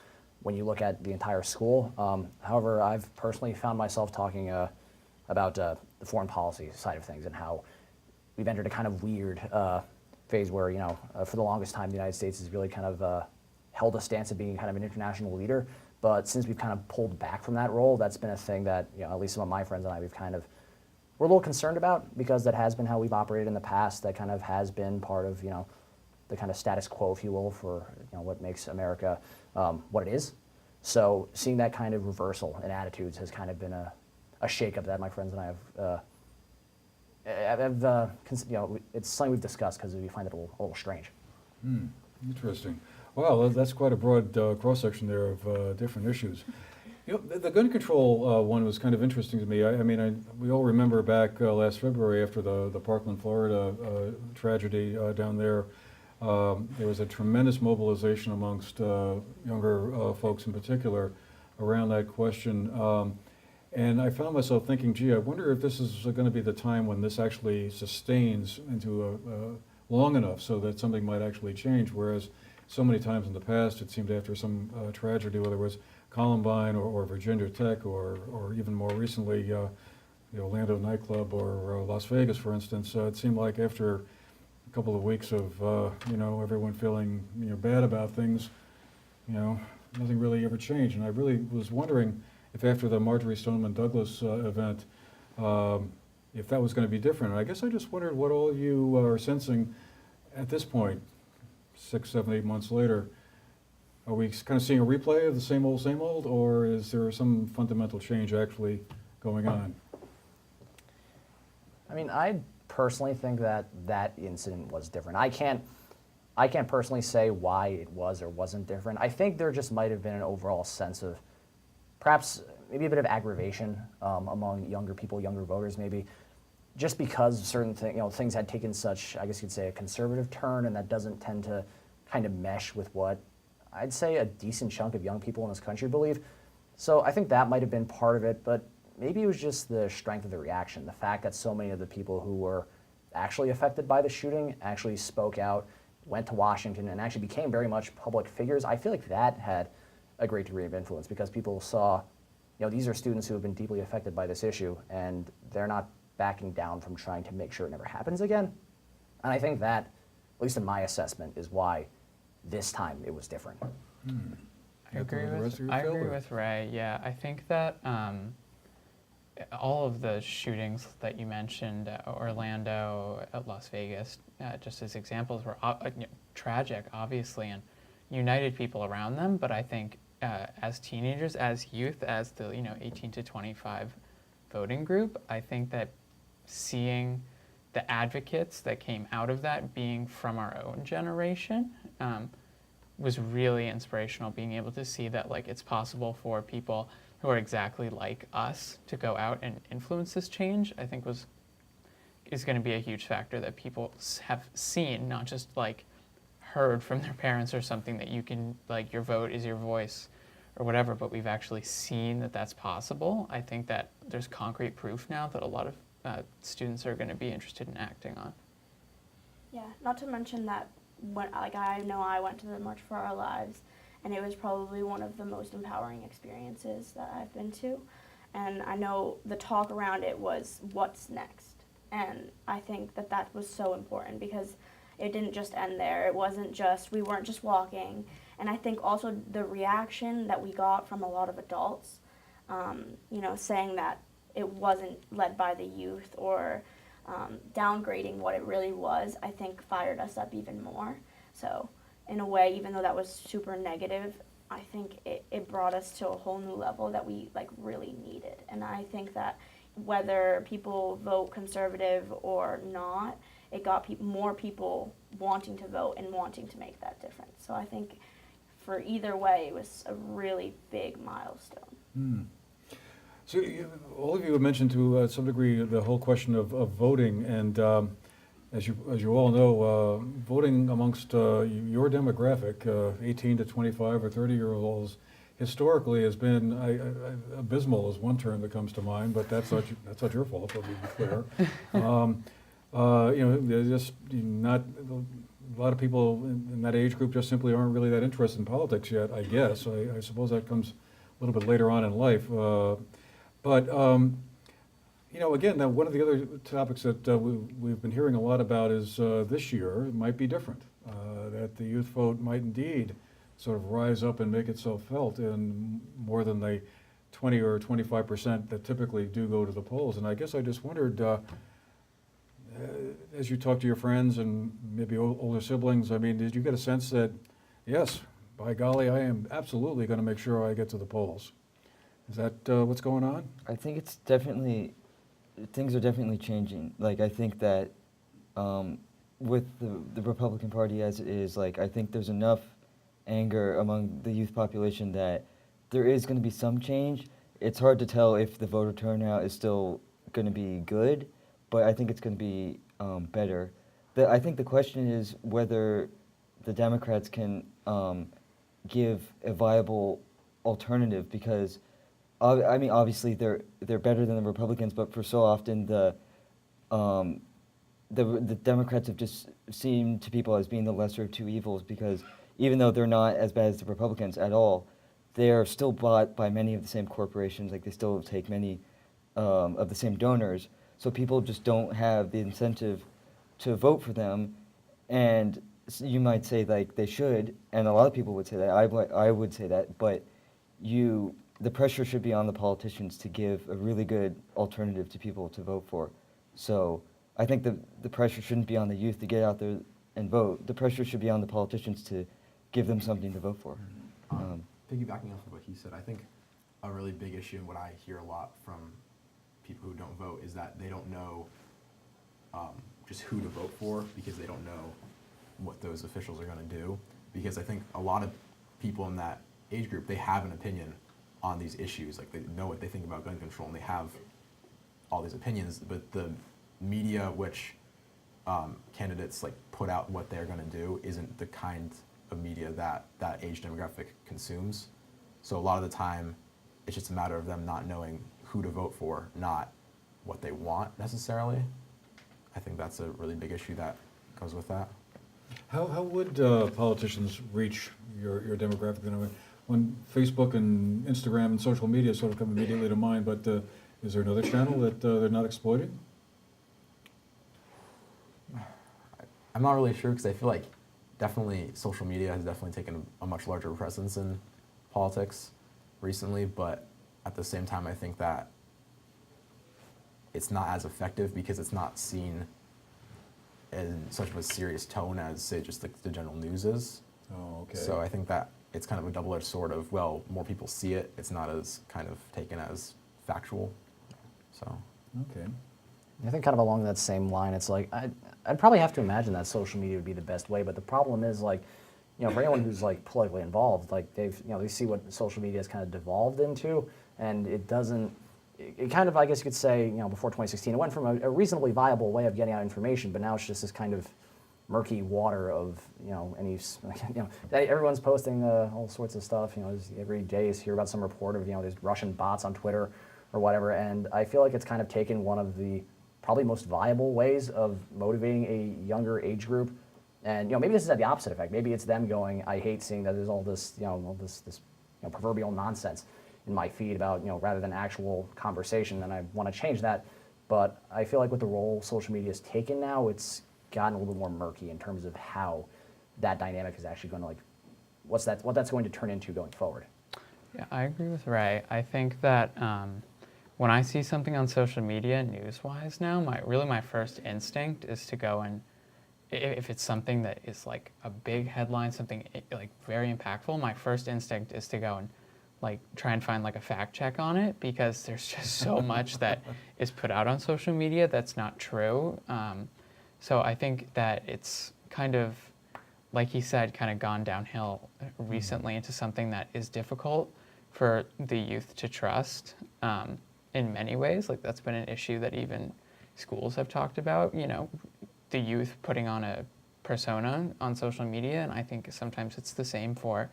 when you look at the entire school. However, I've personally found myself talking about the foreign policy side of things and how we've entered a kind of weird phase where, you know, for the longest time the United States has really kind of held a stance of being kind of an international leader. But since we've kind of pulled back from that role, that's been a thing that, you know, at least some of my friends and I, we're a little concerned about, because that has been how we've operated in the past. That kind of has been part of, you know, the kind of status quo, if you will, for, you know, what makes America what it is. So seeing that kind of reversal in attitudes has kind of been a shakeup that my friends and I have, you know, it's something we've discussed because we find it a little strange. Interesting. Wow, that's quite a broad cross-section there of different issues. You know, the gun control one was kind of interesting to me. I mean, we all remember back last February after the Parkland, Florida tragedy down there. There was a tremendous mobilization amongst younger folks in particular around that question. And I found myself thinking, gee, I wonder if this is going to be the time when this actually sustains into long enough so that something might actually change. Whereas so many times in the past, it seemed after some tragedy, whether it was Columbine or Virginia Tech or even more recently, the Orlando nightclub or Las Vegas, for instance, it seemed like after a couple of weeks of, you know, everyone feeling, you know, bad about things, you know, nothing really ever changed. And I really was wondering if after the Marjorie Stoneman Douglas event, if that was going to be different. And I guess I just wondered what all of you are sensing at this point, 6, 7, 8 months later. Are we kind of seeing a replay of the same old, or is there some fundamental change actually going on? I mean, I personally think that that incident was different. I can't personally say why it was or wasn't different. I think there just might have been an overall sense of perhaps maybe a bit of aggravation among younger people, younger voters maybe, just because certain things had taken such, I guess you'd say, a conservative turn, and that doesn't tend to kind of mesh with what I'd say a decent chunk of young people in this country believe. So I think that might have been part of it, but maybe it was just the strength of the reaction, the fact that so many of the people who were actually affected by the shooting actually spoke out, went to Washington, and actually became very much public figures. I feel like that had a great degree of influence because people saw you know, these are students who have been deeply affected by this issue, and they're not backing down from trying to make sure it never happens again. And I think that, at least in my assessment, is why this time it was different. I agree with Ray. Yeah, I think that all of the shootings that you mentioned, Orlando, Las Vegas, just as examples, were tragic, obviously, and united people around them. But I think as teenagers, as youth, as the 18 to 25 voting group, I think that seeing the advocates that came out of that being from our own generation was really inspirational. Being able to see that it's possible for people who are exactly like us to go out and influence this change, I think is going to be a huge factor that people have seen, not just heard from their parents or something that you can, your vote is your voice or whatever, but we've actually seen that that's possible. I think that there's concrete proof now that a lot of students are going to be interested in acting on. Yeah, not to mention that I know I went to the March for Our Lives, and it was probably one of the most empowering experiences that I've been to. And I know the talk around it was what's next. And I think that that was so important because it didn't just end there. It wasn't just, we weren't just walking. And I think also the reaction that we got from a lot of adults, saying that it wasn't led by the youth or downgrading what it really was, I think fired us up even more. So in a way, even though that was super negative, I think it brought us to a whole new level that we really needed. And I think that whether people vote conservative or not, it got more people wanting to vote and wanting to make that difference. So I think for either way, it was a really big milestone. So all of you have mentioned to some degree the whole question of voting, and as you all know, voting amongst your demographic, 18 to 25 or 30-year-olds, historically has been abysmal is one term that comes to mind, but that's not your fault, let me be clear. There's just not a lot of people in that age group just simply aren't really that interested in politics yet, I guess. I suppose that comes a little bit later on in life. But again, now one of the other topics that we've been hearing a lot about is this year it might be different, that the youth vote might indeed sort of rise up and make itself felt in more than the 20 or 25% that typically do go to the polls. And I guess I just wondered, as you talk to your friends and maybe older siblings, I mean, did you get a sense that, yes, by golly, I am absolutely going to make sure I get to the polls? Is that what's going on? I think it's definitely, things are definitely changing. I think that with the Republican Party as it is, I think there's enough anger among the youth population that there is going to be some change. It's hard to tell if the voter turnout is still going to be good, but I think it's going to be better. I think the question is whether the Democrats can give a viable alternative, because I mean, obviously they're better than the Republicans, but for so often the Democrats have just seemed to people as being the lesser of two evils, because even though they're not as bad as the Republicans at all, they are still bought by many of the same corporations. They still take many of the same donors. So people just don't have the incentive to vote for them. And you might say they should, and a lot of people would say that. I would say that, but the pressure should be on the politicians to give a really good alternative to people to vote for. So I think the pressure shouldn't be on the youth to get out there and vote. The pressure should be on the politicians to give them something to vote for. Piggybacking off of what he said, I think a really big issue and what I hear a lot from people who don't vote is that they don't know just who to vote for, because they don't know what those officials are going to do. Because I think a lot of people in that age group, they have an opinion on these issues. They know what they think about gun control, and they have all these opinions, but the media, which candidates put out what they're going to do, isn't the kind of media that age demographic consumes. So a lot of the time, it's just a matter of them not knowing who to vote for, not what they want necessarily. I think that's a really big issue that goes with that. How would politicians reach your demographic? when Facebook and Instagram and social media sort of come immediately to mind, but is there another channel that they're not exploiting? I'm not really sure because I feel like definitely social media has definitely taken a much larger presence in politics recently, but at the same time I think that it's not as effective because it's not seen in such of a serious tone as, say, just the general news is. Oh, okay. So I think that it's kind of a double-edged sword of, well, more people see it, it's not as kind of taken as factual. So. Okay. I think kind of along that same line, it's like, I'd probably have to imagine that social media would be the best way, but the problem is, like, you know, for anyone who's like politically involved, like they see what social media has kind of devolved into, and it doesn't, it kind of, I guess you could say, you know, before 2016, it went from a reasonably viable way of getting out information, but now it's just this kind of murky water of, you know, everyone's posting all sorts of stuff, you know, every day you hear about some report of, you know, there's Russian bots on Twitter or whatever, and I feel like it's kind of taken one of the probably most viable ways of motivating a younger age group. And, you know, maybe this is the opposite effect. Maybe it's them going, I hate seeing that there's all this, you know, proverbial nonsense in my feed about, you know, rather than actual conversation, and I want to change that. But I feel like with the role social media has taken now, it's gotten a little bit more murky in terms of how that dynamic is actually going to, like, what that's going to turn into going forward. Yeah, I agree with Ray. I think that when I see something on social media, news-wise now, my first instinct is to go and, if it's something that is like a big headline, something like very impactful, my first instinct is to go and like try and find like a fact check on it, because there's just so much that is put out on social media that's not true. So I think that it's kind of, like he said, kind of gone downhill recently into something that is difficult for the youth to trust in many ways. Like that's been an issue that even schools have talked about, you know, the youth putting on a persona on social media, and I think sometimes it's the same for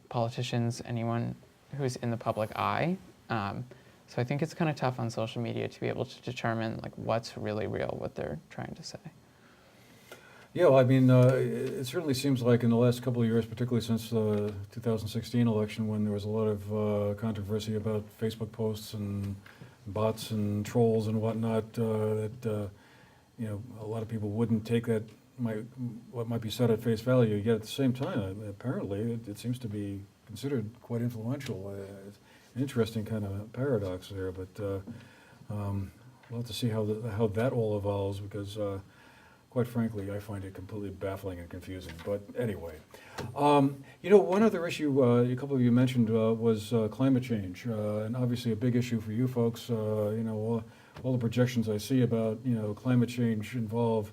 politicians, anyone who's in the public eye. So I think it's kind of tough on social media to be able to determine like what's really real, what they're trying to say. Yeah, well, I mean, it certainly seems like in the last couple of years, particularly since the 2016 election, when there was a lot of controversy about Facebook posts and bots and trolls and whatnot, that you know, a lot of people wouldn't take that what might be said at face value. Yet at the same time, apparently, it seems to be considered quite influential. It's an interesting kind of paradox there, but we'll have to see how that all evolves, because quite frankly, I find it completely baffling and confusing. But anyway, you know, one other issue a couple of you mentioned was climate change, and obviously a big issue for you folks. You know, all the projections I see about, you know, climate change involve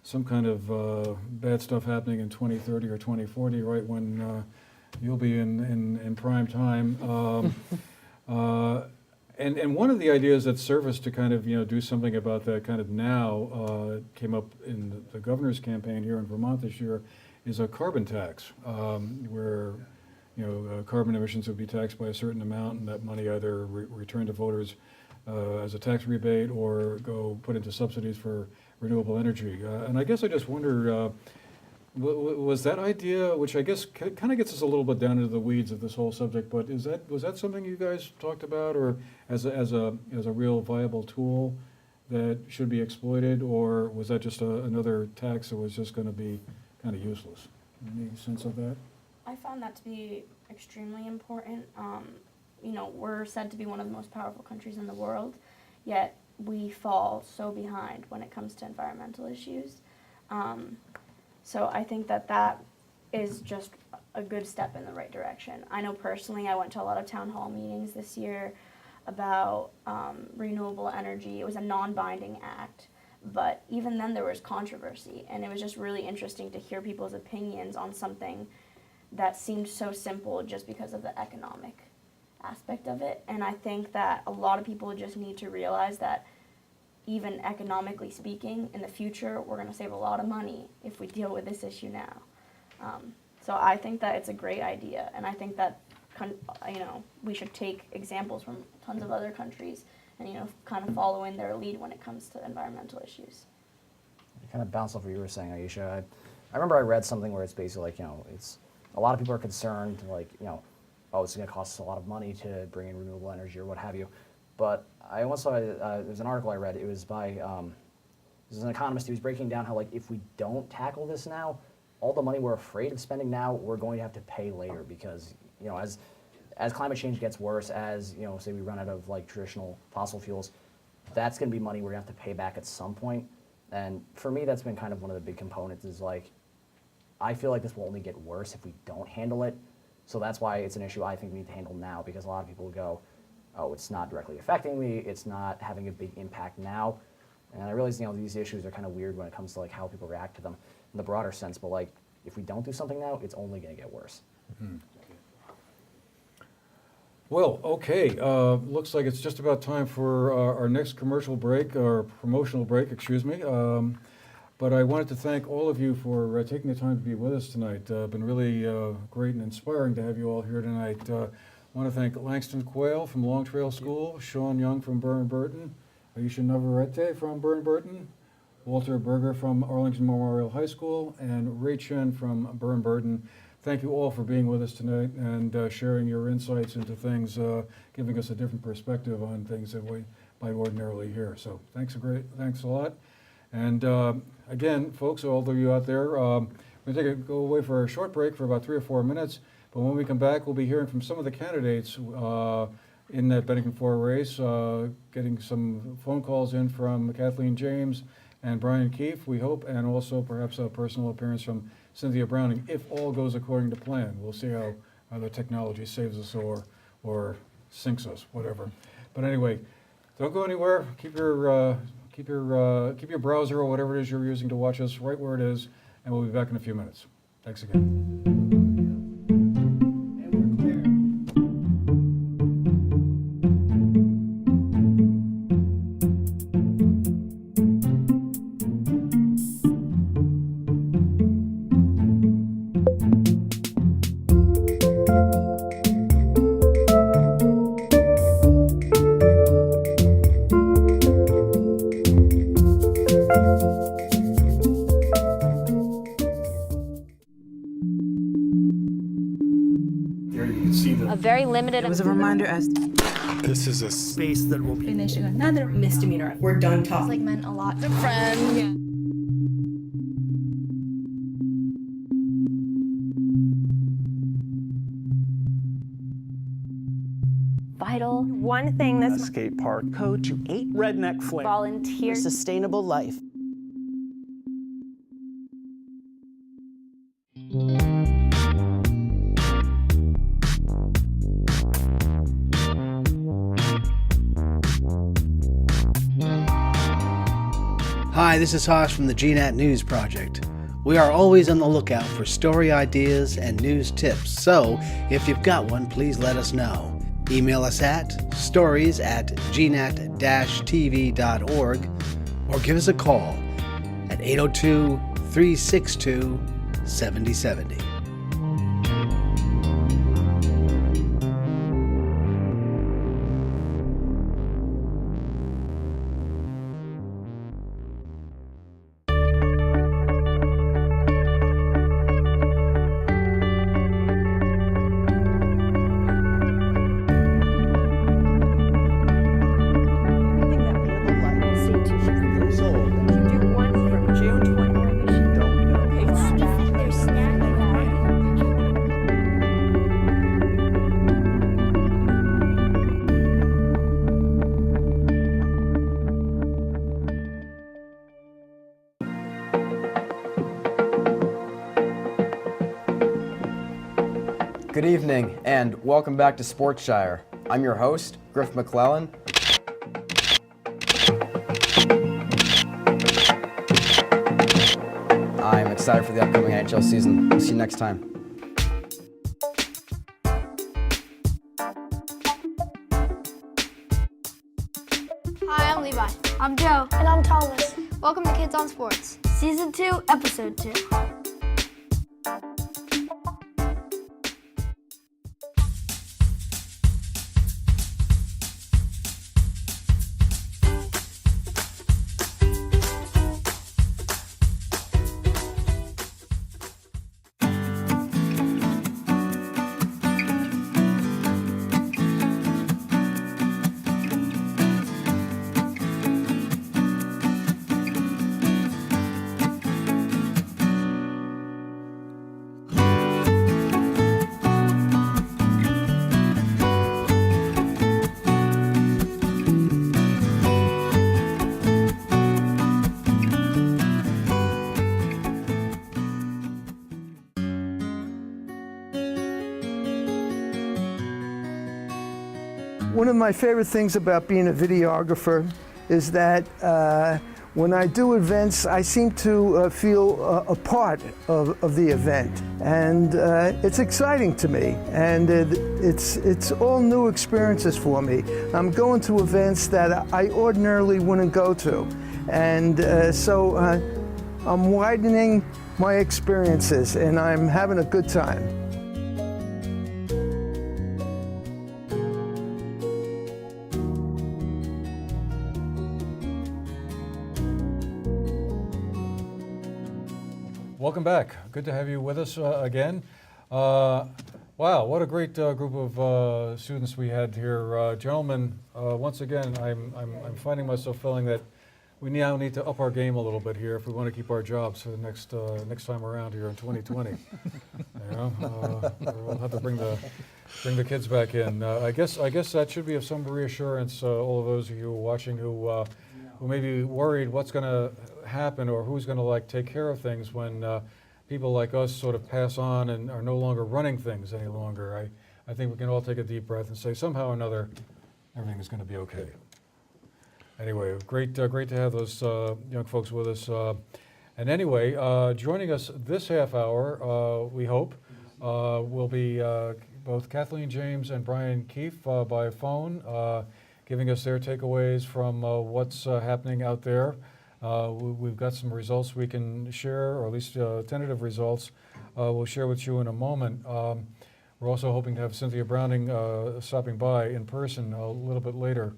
some kind of bad stuff happening in 2030 or 2040, right when you'll be in prime time. And one of the ideas that surfaced to kind of, you know, do something about that kind of now came up in the governor's campaign here in Vermont this year, is a carbon tax, where, you know, carbon emissions would be taxed by a certain amount, and that money either returned to voters as a tax rebate or go put into subsidies for renewable energy. And I guess I just wonder, was that idea, which I guess kind of gets us a little bit down into the weeds of this whole subject, but was that something you guys talked about, or as a real viable tool that should be exploited, or was that just another tax that was just going to be kind of useless? Any sense of that? I found that to be extremely important. You know, we're said to be one of the most powerful countries in the world, yet we fall so behind when it comes to environmental issues. So I think that is just a good step in the right direction. I know personally I went to a lot of town hall meetings this year about renewable energy. It was a non-binding act, but even then there was controversy, and it was just really interesting to hear people's opinions on something that seemed so simple just because of the economic aspect of it. And I think that a lot of people just need to realize that even economically speaking, in the future, we're going to save a lot of money if we deal with this issue now. So I think that it's a great idea, and I think that you know, we should take examples from tons of other countries and, you know, kind of follow in their lead when it comes to environmental issues. Kind of bounce off what you were saying, Aisha. I remember I read something where it's basically like, you know, it's a lot of people are concerned, like, oh, it's going to cost us a lot of money to bring in renewable energy or what have you. But I once saw, there's an article I read, it was by, this is an economist, he was breaking down how, like, if we don't tackle this now, all the money we're afraid of spending now, we're going to have to pay later because, as climate change gets worse, as, say we run out of, like, traditional fossil fuels, that's going to be money we're going to have to pay back at some point. And for me, that's been kind of one of the big components is, like, I feel like this will only get worse if we don't handle it. So that's why it's an issue I think we need to handle now, because a lot of people go, oh, it's not directly affecting me, it's not having a big impact now. And I realize, these issues are kind of weird when it comes to, like, how people react to them in the broader sense, but, like, if we don't do something now, it's only going to get worse. Mm-hmm. Well, okay, looks like it's just about time for our next commercial break, or promotional break, excuse me. But I wanted to thank all of you for taking the time to be with us tonight. Been really great and inspiring to have you all here tonight. I want to thank Langston Quayle from Long Trail School, Sean Young from Burn Burton, Aisha Navarrete from Burn Burton, Walter Berger from Arlington Memorial High School, and Ray Chen from Burn Burton. Thank you all for being with us tonight and sharing your insights into things, giving us a different perspective on things that we might ordinarily hear. So thanks a lot. And again, folks, all of you out there, we're going to go away for a short break for about 3 or 4 minutes. But when we come back, we'll be hearing from some of the candidates in that Bennington 4 race, getting some phone calls in from Kathleen James and Brian Keefe, we hope, and also perhaps a personal appearance from Cynthia Browning, if all goes according to plan. We'll see how the technology saves us or sinks us, whatever. But anyway, don't go anywhere. Keep your browser or whatever it is you're using to watch us right where it is, and we'll be back in a few minutes. Thanks again. Very limited. It was a reminder as this is a space that will be another misdemeanor. we're done talking. Like meant a lot to friend. Yeah. Vital. One thing that's a skate park. Code to 8 redneck flames. Volunteer. Sustainable life. Hi, this is Haas from the GNAT News Project. We are always on the lookout for story ideas and news tips, so if you've got one, please let us know. Email us at stories@gnat-tv.org or give us a call at 802-362-7070. Good evening, and welcome back to Sportshire. I'm your host, Griff McClellan. I'm excited for the upcoming NHL season. We'll see you next time. Hi, I'm Levi. I'm Joe. And I'm Thomas. Welcome to Kids on Sports, Season 2, Episode 2. One of my favorite things about being a videographer is that when I do events, I seem to feel a part of the event, and it's exciting to me, and it's all new experiences for me. I'm going to events that I ordinarily wouldn't go to, and so I'm widening my experiences, and I'm having a good time. Welcome back. Good to have you with us again. Wow, what a great group of students we had here. Gentlemen, once again, I'm finding myself feeling that we now need to up our game a little bit here if we want to keep our jobs for the next time around here in 2020. You know, we'll have to bring the kids back in. I guess that should be of some reassurance. All of those of you watching who may be worried what's going to happen or who's going to take care of things when people like us sort of pass on and are no longer running things any longer. I think we can all take a deep breath and say somehow or another everything is going to be okay. Anyway, great to have those young folks with us. And anyway, joining us this half hour, we hope, will be both Kathleen James and Brian Keefe by phone, giving us their takeaways from what's happening out there. We've got some results we can share, or at least tentative results we'll share with you in a moment. We're also hoping to have Cynthia Browning stopping by in person a little bit later.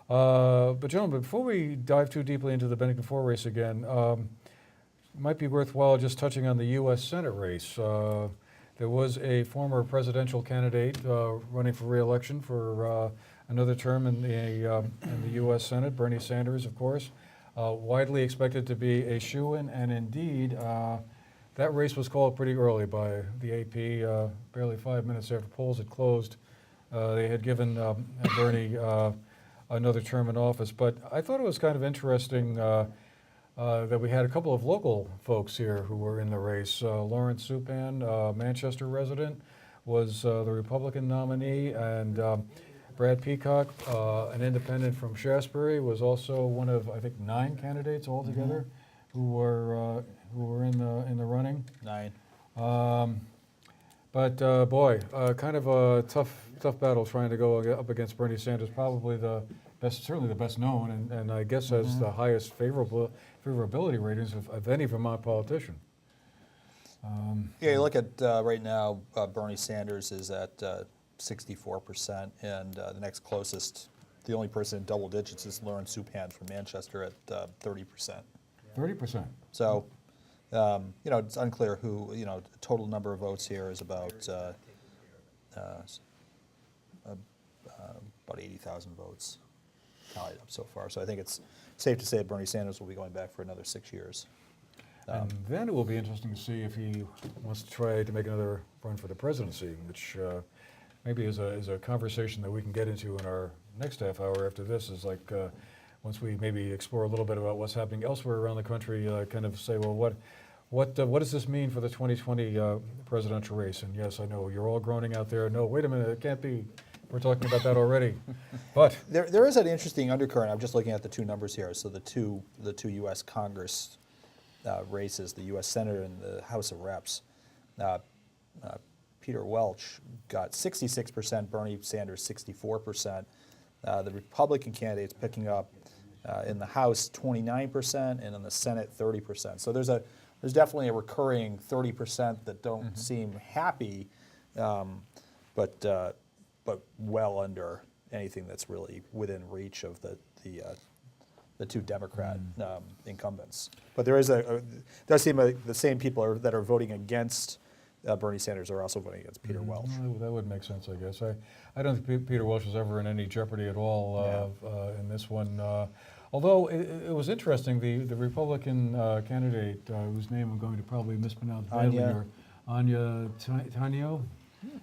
But gentlemen, before we dive too deeply into the Bennington 4 race again, it might be worthwhile just touching on the U.S. Senate race. There was a former presidential candidate running for re-election for another term in the U.S. Senate, Bernie Sanders, of course. Widely expected to be a shoo-in, and indeed, that race was called pretty early by the AP, barely 5 minutes after polls had closed. They had given Bernie another term in office, but I thought it was kind of interesting that we had a couple of local folks here who were in the race. Lawrence Supan, Manchester resident, was the Republican nominee, and Brad Peacock, an independent from Shasbury, was also one of, I think, 9 candidates altogether who were in the running. 9. But boy, kind of a tough battle trying to go up against Bernie Sanders, probably the best, certainly the best known, and I guess has the highest favorability ratings of any Vermont politician. Yeah, you look at right now, Bernie Sanders is at 64%, and the next closest, the only person in double digits, is Lawrence Supan from Manchester at 30%. 30%. So, it's unclear who, the total number of votes here is about 80,000 votes tallied up so far. So I think it's safe to say that Bernie Sanders will be going back for another 6 years. And then it will be interesting to see if he wants to try to make another run for the presidency, which maybe is a conversation that we can get into in our next half hour after this, is once we maybe explore a little bit about what's happening elsewhere around the country, kind of say, well, what does this mean for the 2020 presidential race? And yes, I know you're all groaning out there. No, wait a minute, it can't be. We're talking about that already. But there is an interesting undercurrent. I'm just looking at the two numbers here. So the two U.S. Congress races, the U.S. Senate and the House of Reps. Peter Welch got 66%, Bernie Sanders 64%. The Republican candidates picking up in the House 29% and in the Senate 30%. So there's definitely a recurring 30% that don't seem happy, but well under anything that's really within reach of the two Democrat incumbents. But there does seem like the same people that are voting against Bernie Sanders are also voting against Peter Welch. That would make sense, I guess. I don't think Peter Welch was ever in any jeopardy at all in this one. Although it was interesting, the Republican candidate, whose name I'm going to probably mispronounce badly here, Anya Tanio.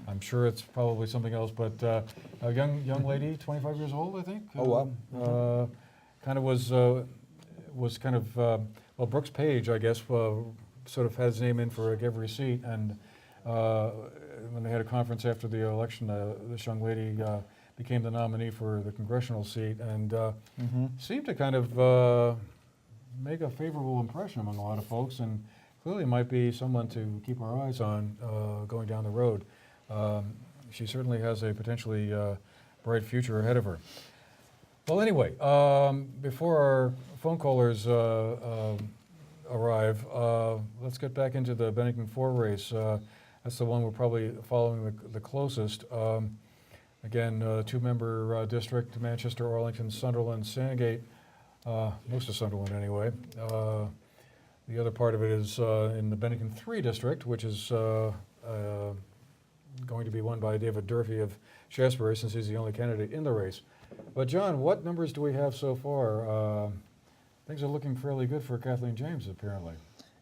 I'm sure it's probably something else, but a young lady, 25 years old, I think. Oh, wow. Kind of was kind of, well, Brooks Page, I guess, sort of had his name in for every seat, and when they had a conference after the election, this young lady became the nominee for the congressional seat, and seemed to kind of make a favorable impression among a lot of folks, and clearly might be someone to keep our eyes on going down the road. She certainly has a potentially bright future ahead of her. Well, anyway, before our phone callers arrive, let's get back into the Bennington 4 race. That's the one we're probably following the closest. Again, two-member district, Manchester, Arlington, Sunderland, Sandgate, most of Sunderland anyway. The other part of it is in the Bennington 3 district, which is going to be won by David Durfee of Shaftesbury, since he's the only candidate in the race. But John, what numbers do we have so far? Things are looking fairly good for Kathleen James, apparently.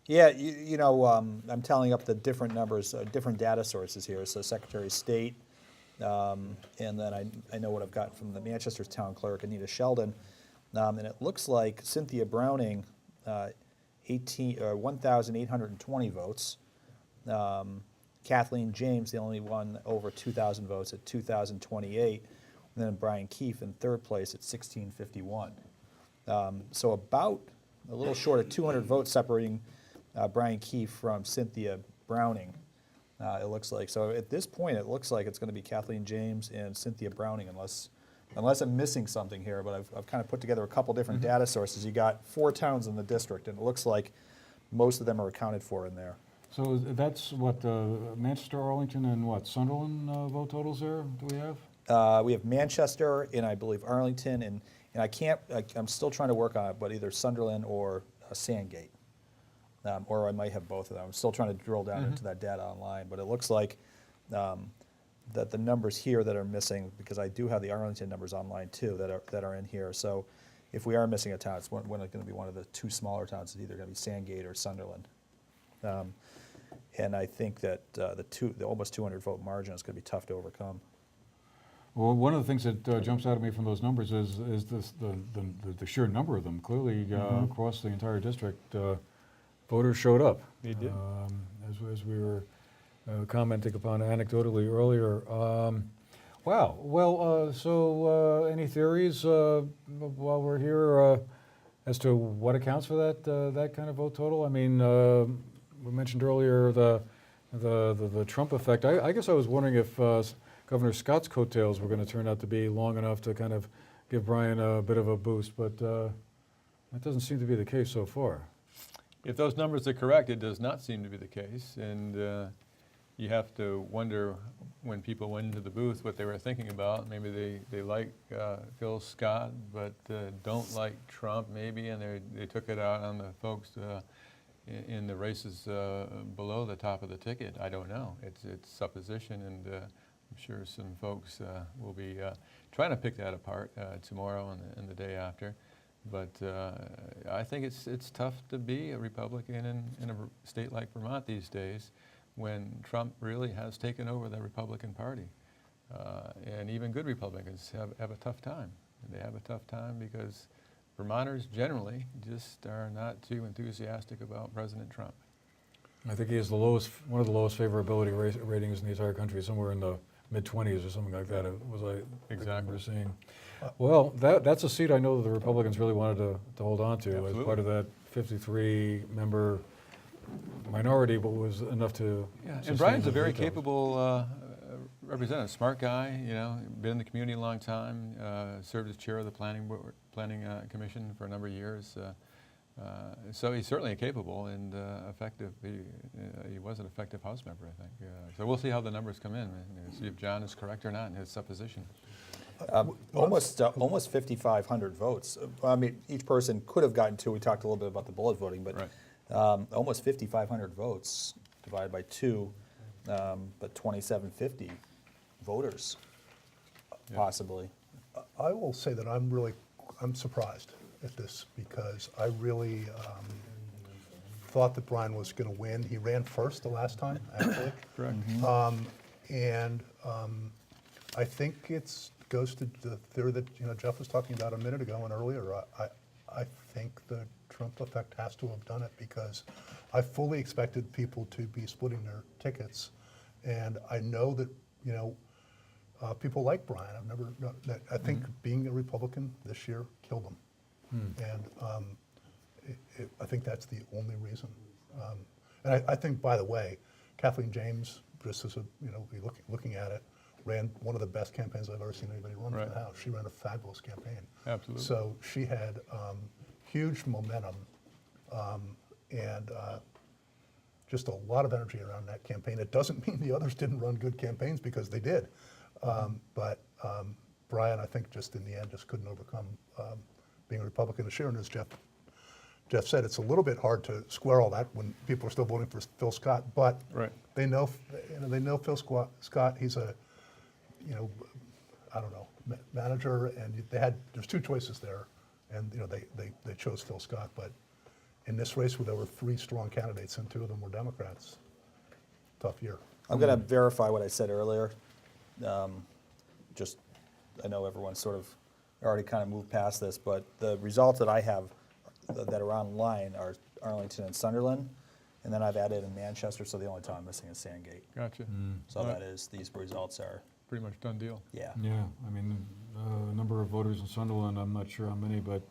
Yeah, you know, I'm tallying up the different numbers, different data sources here. So Secretary of State, and then I know what I've got from the Manchester's town clerk, Anita Sheldon, and it looks like Cynthia Browning, 1,820 votes. Kathleen James, the only one over 2,000 votes at 2,028, and then Brian Keefe in third place at 1,651. So about a little short of 200 votes separating Brian Keefe from Cynthia Browning, it looks like. So at this point, it looks like it's going to be Kathleen James and Cynthia Browning, unless I'm missing something here. But I've kind of put together a couple different data sources. You got 4 towns in the district, and it looks like most of them are accounted for in there. So that's what, Manchester, Arlington, and what, Sunderland vote totals there do we have? We have Manchester and I believe Arlington, and I'm still trying to work on it, but either Sunderland or Sandgate. Or I might have both of them. I'm still trying to drill down into that data online, but it looks like that the numbers here that are missing, because I do have the Arlington numbers online too that are in here. So if we are missing a town, it's going to be one of the 2 smaller towns. It's either going to be Sandgate or Sunderland. And I think that the almost 200 vote margin is going to be tough to overcome. Well, one of the things that jumps out at me from those numbers is the sheer number of them. Clearly, across the entire district, voters showed up. They did. As we were commenting upon anecdotally earlier. Wow. Well, so any theories while we're here as to what accounts for that kind of vote total? I mean, we mentioned earlier the Trump effect. I guess I was wondering if Governor Scott's coattails were going to turn out to be long enough to kind of give Brian a bit of a boost, but that doesn't seem to be the case so far. If those numbers are correct, it does not seem to be the case, and you have to wonder when people went into the booth what they were thinking about. Maybe they like Phil Scott, but don't like Trump maybe, and they took it out on the folks in the races below the top of the ticket. I don't know. It's supposition, and I'm sure some folks will be trying to pick that apart tomorrow and the day after. But I think it's tough to be a Republican in a state like Vermont these days, when Trump really has taken over the Republican Party. And even good Republicans have a tough time. They have a tough time because Vermonters generally just are not too enthusiastic about President Trump. I think he has one of the lowest favorability ratings in the entire country, somewhere in the mid-20s or something like that. Was I remember seeing? Well, that's a seat I know that the Republicans really wanted to hold on to. Absolutely. As part of that 53-member minority, but was enough to. Yeah, and Brian's a very capable representative, smart guy. You know, been in the community a long time. Served as chair of the planning commission for a number of years. So he's certainly capable and effective. He was an effective House member, I think. So we'll see how the numbers come in and see if John is correct or not in his supposition. Almost 5,500 votes. I mean, each person could have gotten 2. We talked a little bit about the bullet voting, but almost 5,500 votes divided by 2, but 2,750 voters, possibly. I will say that I'm surprised at this, because I really thought that Brian was going to win. He ran first the last time, actually. Correct. And I think it goes to the theory that Jeff was talking about a minute ago and earlier. I think the Trump effect has to have done it, because I fully expected people to be splitting their tickets, and I know that people like Brian. I've never, I think being a Republican this year killed him. And I think that's the only reason. And I think, by the way, Kathleen James, just as a, looking at it, ran one of the best campaigns I've ever seen anybody run for the House. She ran a fabulous campaign. Absolutely. So she had huge momentum and just a lot of energy around that campaign. It doesn't mean the others didn't run good campaigns, because they did. But Brian, I think, just in the end, just couldn't overcome being a Republican this year. And as Jeff said, it's a little bit hard to square all that when people are still voting for Phil Scott. But they know, Phil Scott. He's a, I don't know, manager, and there's two choices there, and they chose Phil Scott. But in this race where there were three strong candidates and two of them were Democrats, tough year. I'm going to verify what I said earlier. I know everyone's sort of already kind of moved past this, but the results that I have that are online are Arlington and Sunderland, and then I've added in Manchester, so the only town I'm missing is Sandgate. Gotcha. So that is, these results are pretty much done deal. Yeah. Yeah, I mean, number of voters in Sunderland, I'm not sure how many, but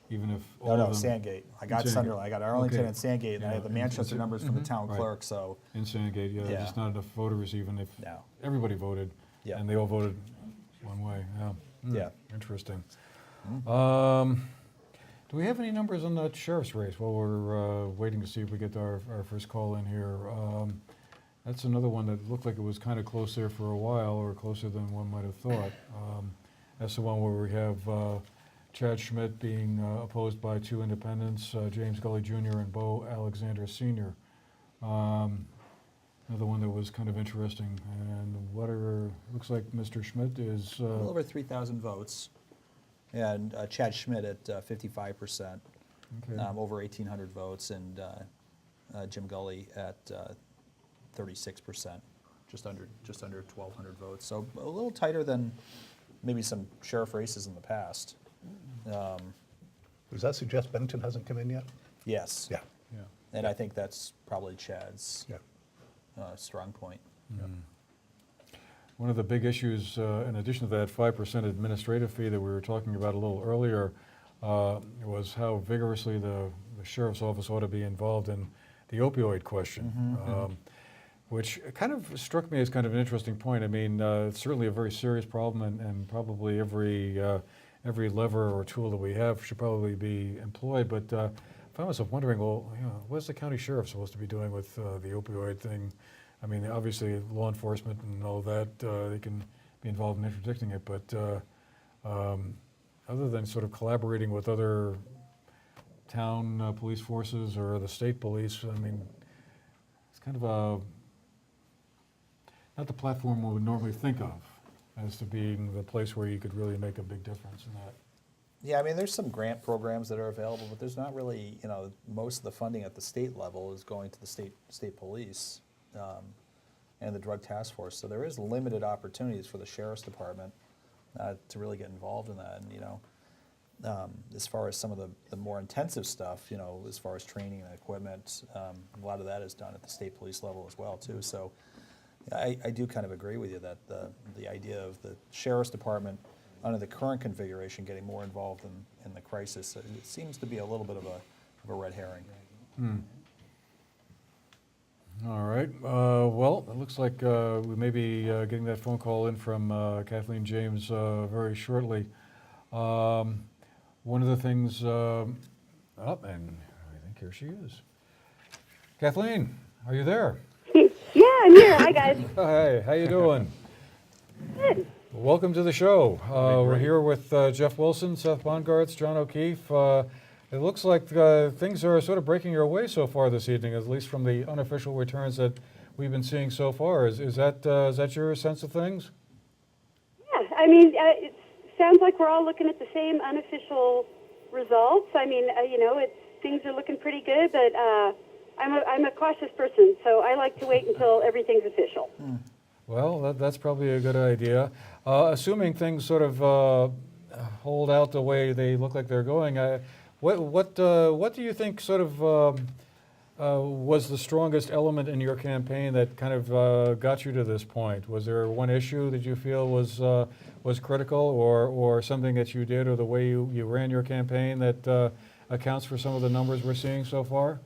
even if all of them... Sandgate. I got Sunderland. I got Arlington and Sandgate, and I have the Manchester numbers from the town clerk, so... In Sandgate, yeah, just not enough voters, even if everybody voted, and they all voted one way, Yeah. Interesting. Do we have any numbers on that sheriff's race while we're waiting to see if we get our first call in here? That's another one that looked like it was kind of close there for a while, or closer than one might have thought. That's the one where we have Chad Schmidt being opposed by two independents, James Gully Jr. and Bo Alexander Sr. Another one that was kind of interesting. And looks like Mr. Schmidt is... a little over 3,000 votes. And Chad Schmidt at 55%, over 1,800 votes, and Jim Gully at 36%, just under 1,200 votes. So a little tighter than maybe some sheriff races in the past. Does that suggest Bennington hasn't come in yet? Yes. Yeah. And I think that's probably Chad's strong point. One of the big issues, in addition to that 5% administrative fee that we were talking about a little earlier, was how vigorously the sheriff's office ought to be involved in the opioid question, which kind of struck me as kind of an interesting point. I mean, it's certainly a very serious problem, and probably every lever or tool that we have should probably be employed. But I found myself wondering, well, what's the county sheriff supposed to be doing with the opioid thing? I mean, obviously, law enforcement and all that, they can be involved in interdicting it, but other than sort of collaborating with other town police forces or the state police, I mean, it's kind of not the platform we would normally think of as to being the place where you could really make a big difference in that. Yeah, I mean, there's some grant programs that are available, but there's not really, most of the funding at the state level is going to the state police. And the drug task force. So there is limited opportunities for the sheriff's department to really get involved in that. And as far as some of the more intensive stuff, as far as training and equipment, a lot of that is done at the state police level as well too. So I do kind of agree with you that the idea of the sheriff's department under the current configuration getting more involved in the crisis, it seems to be a little bit of a red herring. All right. Well, it looks like we may be getting that phone call in from Kathleen James very shortly. One of the things, and I think here she is. Kathleen, are you there? Yeah, I'm here. Hi, guys. Hey, how you doing? Good. Welcome to the show. We're here with Jeff Wilson, Seth Bongartz, John O'Keefe. It looks like things are sort of breaking your way so far this evening, at least from the unofficial returns that we've been seeing so far. Is that your sense of things? Yeah, I mean, it sounds like we're all looking at the same unofficial results. I mean, things are looking pretty good, but I'm a cautious person, so I like to wait until everything's official. Well, that's probably a good idea. Assuming things sort of hold out the way they look like they're going, what do you think sort of was the strongest element in your campaign that kind of got you to this point? Was there one issue that you feel was critical, or something that you did, or the way you ran your campaign that accounts for some of the numbers we're seeing so far?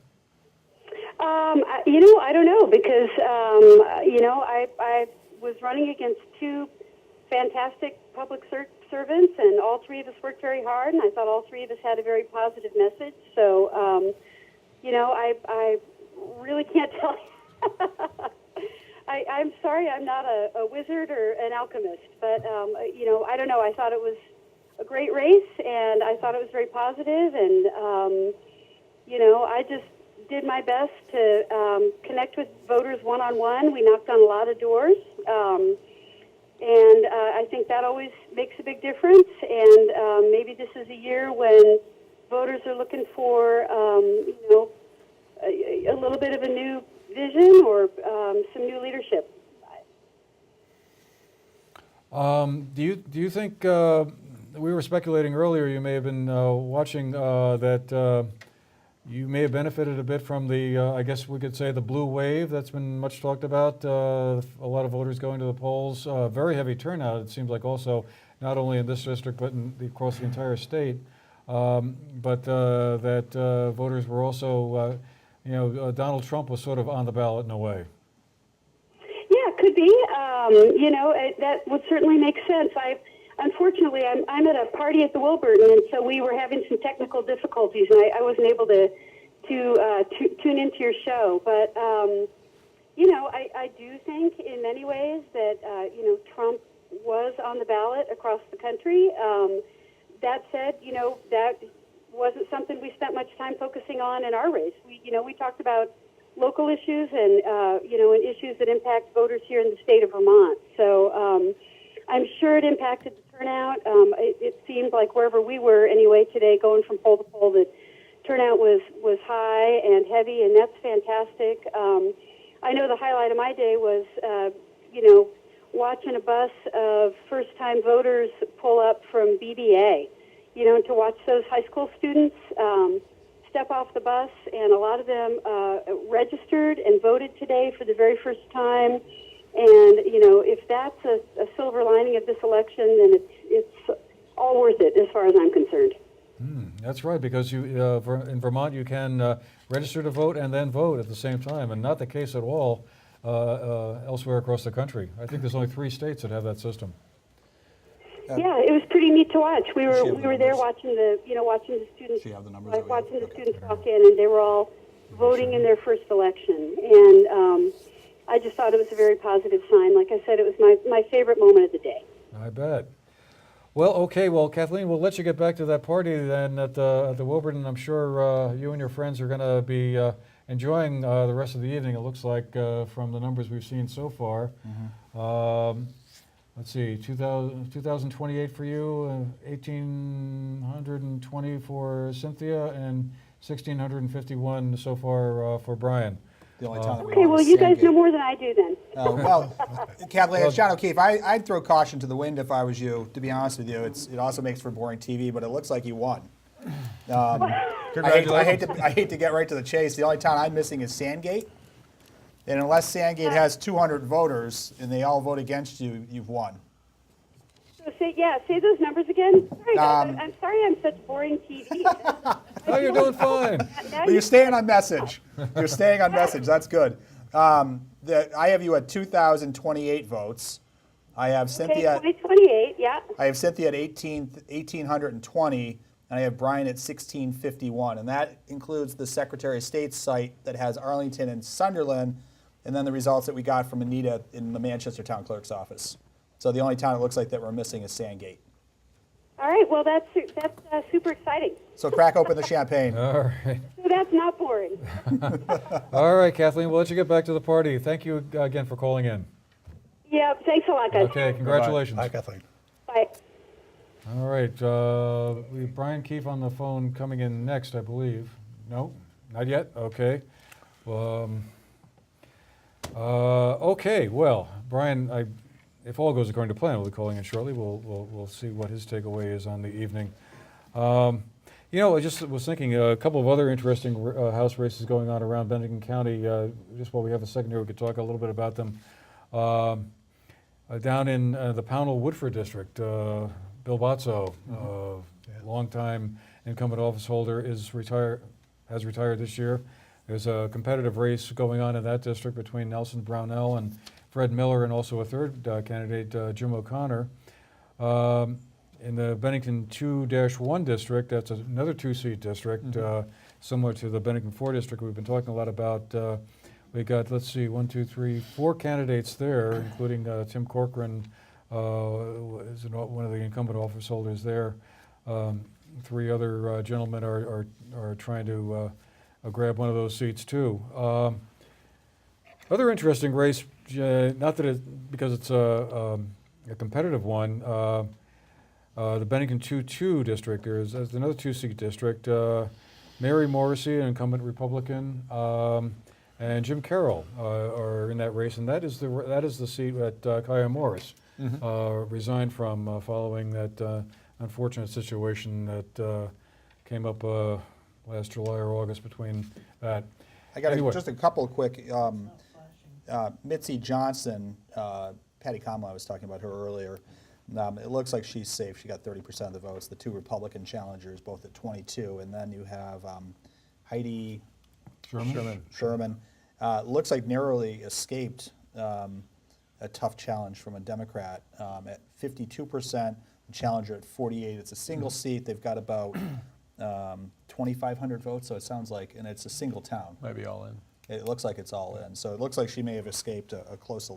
I don't know, because I was running against two fantastic public servants, and all three of us worked very hard, and I thought all three of us had a very positive message. So, I really can't tell you. I'm sorry, I'm not a wizard or an alchemist, but, I don't know. I thought it was a great race, and I thought it was very positive, and, I just did my best to connect with voters one-on-one. We knocked on a lot of doors, and I think that always makes a big difference, and maybe this is a year when voters are looking for, a little bit of a new vision or some new leadership. Do you think, we were speculating earlier, you may have been watching that you may have benefited a bit from the, I guess we could say, the blue wave that's been much talked about, a lot of voters going to the polls, very heavy turnout, it seems like, also, not only in this district but across the entire state, but that voters were also, Donald Trump was sort of on the ballot in a way. Yeah, it could be. That would certainly make sense. Unfortunately, I'm at a party at the Wilburton, and so we were having some technical difficulties, and I wasn't able to tune into your show. But I do think in many ways that Trump was on the ballot across the country. That said, that wasn't something we spent much time focusing on in our race. We talked about local issues and and issues that impact voters here in the state of Vermont. So I'm sure it impacted the turnout. It seemed like wherever we were anyway today, going from poll to poll, that turnout was high and heavy, and that's fantastic. I know the highlight of my day was watching a bus of first-time voters pull up from BBA. To watch those high school students step off the bus, and a lot of them registered and voted today for the very first time. And, if that's a silver lining of this election, then it's all worth it as far as I'm concerned. That's right, because you in Vermont you can register to vote and then vote at the same time, and not the case at all elsewhere across the country. I think there's only 3 states that have that system. Yeah, it was pretty neat to watch. We were there watching the students. Do you have the numbers? Watching the students walk in, and they were all voting in their first election, and I just thought it was a very positive sign. Like I said, it was my favorite moment of the day. I bet. Well, okay. Well, Kathleen, we'll let you get back to that party then at the Wilburton. I'm sure you and your friends are going to be enjoying the rest of the evening. It looks like from the numbers we've seen so far. Let's see, 2028 for you, 1,820 for Cynthia, and 1,651 so far for Brian. The only time that we Okay, want well, is you guys Sandgate. know more than I do then. Well, Kathleen, it's John O'Keefe. I'd throw caution to the wind if I was you, to be honest with you. It also makes for boring TV, but it looks like you won. I hate to get right to the chase. The only town I'm missing is Sandgate. And unless Sandgate has 200 voters and they all vote against you, you've won. So say those numbers again. Sorry, I'm sorry I'm such boring TV. Oh, you're doing fine. Well, you're staying on message. You're staying on message. That's good. I have you at 2,028 votes. I have Cynthia. Okay, 2028, yeah. I have Cynthia at 1,820, and I have Brian at 1,651, and that includes the Secretary of State's site that has Arlington and Sunderland, and then the results that we got from Anita in the Manchester Town Clerk's office. So the only town it looks like that we're missing is Sandgate. All right, well, that's super exciting. So crack open the champagne. All right. So that's not boring. All right, Kathleen, we'll let you get back to the party. Thank you again for calling in. Yeah, thanks a lot, guys. Okay, congratulations. Bye, Kathleen. Bye. All right, we have Brian Keefe on the phone coming in next, I believe. No, not yet? Okay. Okay, well, Brian, if all goes according to plan, we'll be calling in shortly. We'll see what his takeaway is on the evening. You know, I just was thinking a couple of other interesting House races going on around Bennington County. Just while we have a second here, we could talk a little bit about them. Down in the Pownell-Woodford district, Bill Botso, longtime incumbent office holder, has retired this year. There's a competitive race going on in that district between Nelson Brownell and Fred Miller, and also a third candidate, Jim O'Connor. In the Bennington 2-1 district, that's another two-seat district, similar to the Bennington 4 district we've been talking a lot about. We got, let's see, 4 candidates there, including Tim Corcoran, is one of the incumbent office holders there. 3 other gentlemen are trying to grab one of those seats too. Other interesting race, not that because it's a competitive one. The Bennington 2-2 district, there's another two-seat district. Mary Morrissey, an incumbent Republican, and Jim Carroll are in that race, and that is the seat that Kaya Morris resigned from following that unfortunate situation that came up last July or August between that. I got anyway. just a couple of quick. Mitzi Johnson, Patty Kamala, I was talking about her earlier. It looks like she's safe. She got 30% of the votes. The 2 Republican challengers, both at 22, and then you have Heidi Sherman. Looks like narrowly escaped a tough challenge from a Democrat at 52%. The challenger at 48. It's a single seat. They've got about 2,500 votes. So it sounds like, and it's a single town. Might be all in. It looks like it's all in. So it looks like she may have escaped a close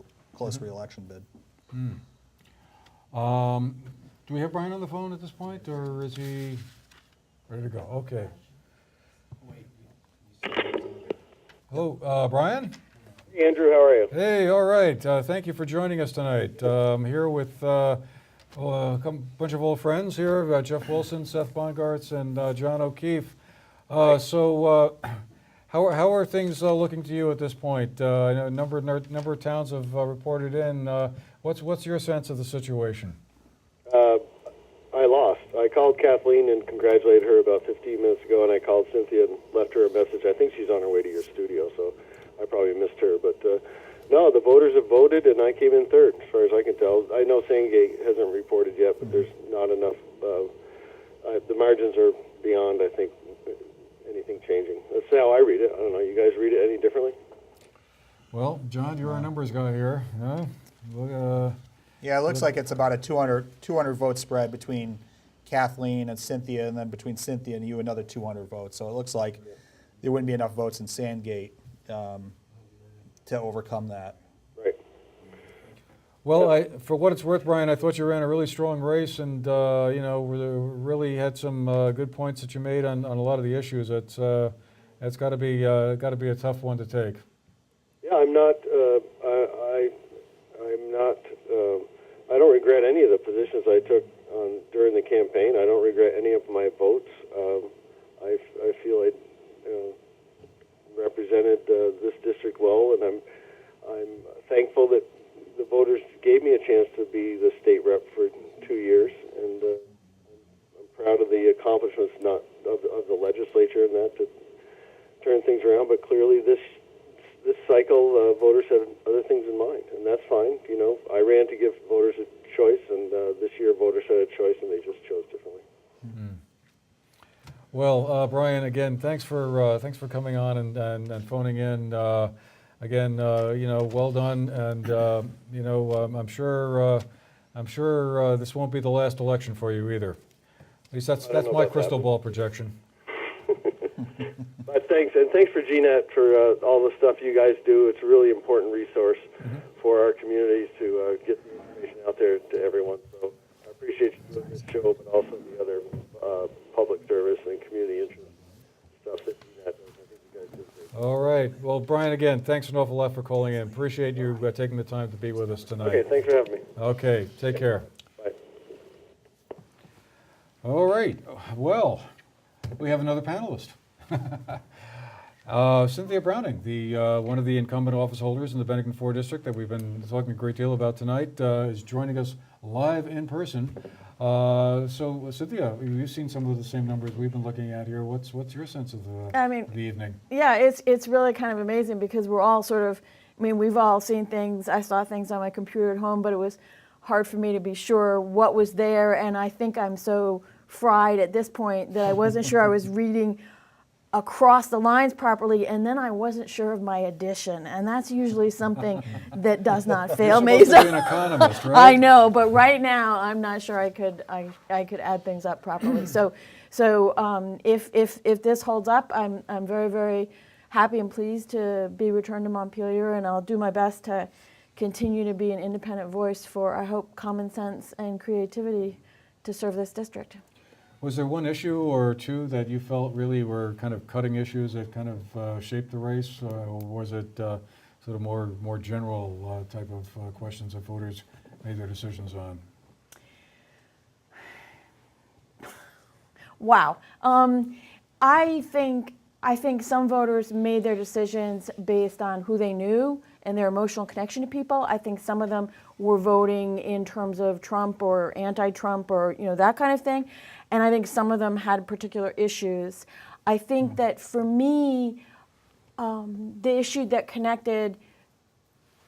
re-election bid. Do we have Brian on the phone at this point, or is he ready to go? Okay. Hello, Brian? Andrew, how are you? Hey, all right. Thank you for joining us tonight. I'm here with a bunch of old friends here, Jeff Wilson, Seth Bongartz, and John O'Keefe. So how are things looking to you at this point? I know a number of towns have reported in. What's your sense of the situation? I lost. I called Kathleen and congratulated her about 15 minutes ago, and I called Cynthia and left her a message. I think she's on her way to your studio, so I probably missed her. But no, the voters have voted, and I came in third, as far as I can tell. I know Sandgate hasn't reported yet, but there's not enough. The margins are beyond, I think, anything changing. That's how I read it. I don't know. You guys read it any differently? Well, John, you're our numbers guy here. Yeah, it looks like it's about a 200 vote spread between Kathleen and Cynthia, and then between Cynthia and you, another 200 votes. So it looks like there wouldn't be enough votes in Sandgate to overcome that. Right. Well, for what it's worth, Brian, I thought you ran a really strong race, and really had some good points that you made on a lot of the issues. It's got to be a tough one to take. Yeah, I'm not. I don't regret any of the positions I took during the campaign. I don't regret any of my votes. I feel I represented this district well, and I'm thankful that the voters gave me a chance to be the state rep for 2 years, and I'm proud of the accomplishments of the legislature and that to turn things around. But clearly, this cycle, voters have other things in mind, and that's fine. You know, I ran to give voters a choice, and this year voters had a choice, and they just chose differently. Mm-hmm. Well, Brian, again, thanks for coming on and phoning in. Again, well done, and I'm sure this won't be the last election for you either. At least that's my crystal ball projection. But thanks for GNAT for all the stuff you guys do. It's a really important resource for our communities to get the information out there to everyone. So I appreciate you doing this show, but also the other public service and community interest stuff that GNAT does. I think you guys do great. All right. Well, Brian, again, thanks an awful lot for calling in. Appreciate you taking the time to be with us tonight. Okay, thanks for having me. Okay, take care. Bye. All right. Well, we have another panelist. Cynthia Browning, the one of the incumbent office holders in the Bennington 4 district that we've been talking a great deal about tonight, is joining us live in person. So Cynthia, you've seen some of the same numbers we've been looking at here. What's your sense of the evening? Yeah, it's really kind of amazing because we're all sort of, I mean, we've all seen things. I saw things on my computer at home, but it was hard for me to be sure what was there, and I think I'm so fried at this point that I wasn't sure I was reading across the lines properly, and then I wasn't sure of my addition, and that's usually something that does not fail me. You're supposed to be an economist, right? I know, but right now I'm not sure I could add things up properly. So if this holds up, I'm very, very happy and pleased to be returned to Montpelier, and I'll do my best to continue to be an independent voice for, I hope, common sense and creativity to serve this district. Was there one issue or two that you felt really were kind of cutting issues that kind of shaped the race, or was it sort of more general type of questions that voters made their decisions on? Wow. I think some voters made their decisions based on who they knew and their emotional connection to people. I think some of them were voting in terms of Trump or anti-Trump or that kind of thing. And I think some of them had particular issues. I think that for me, the issue that connected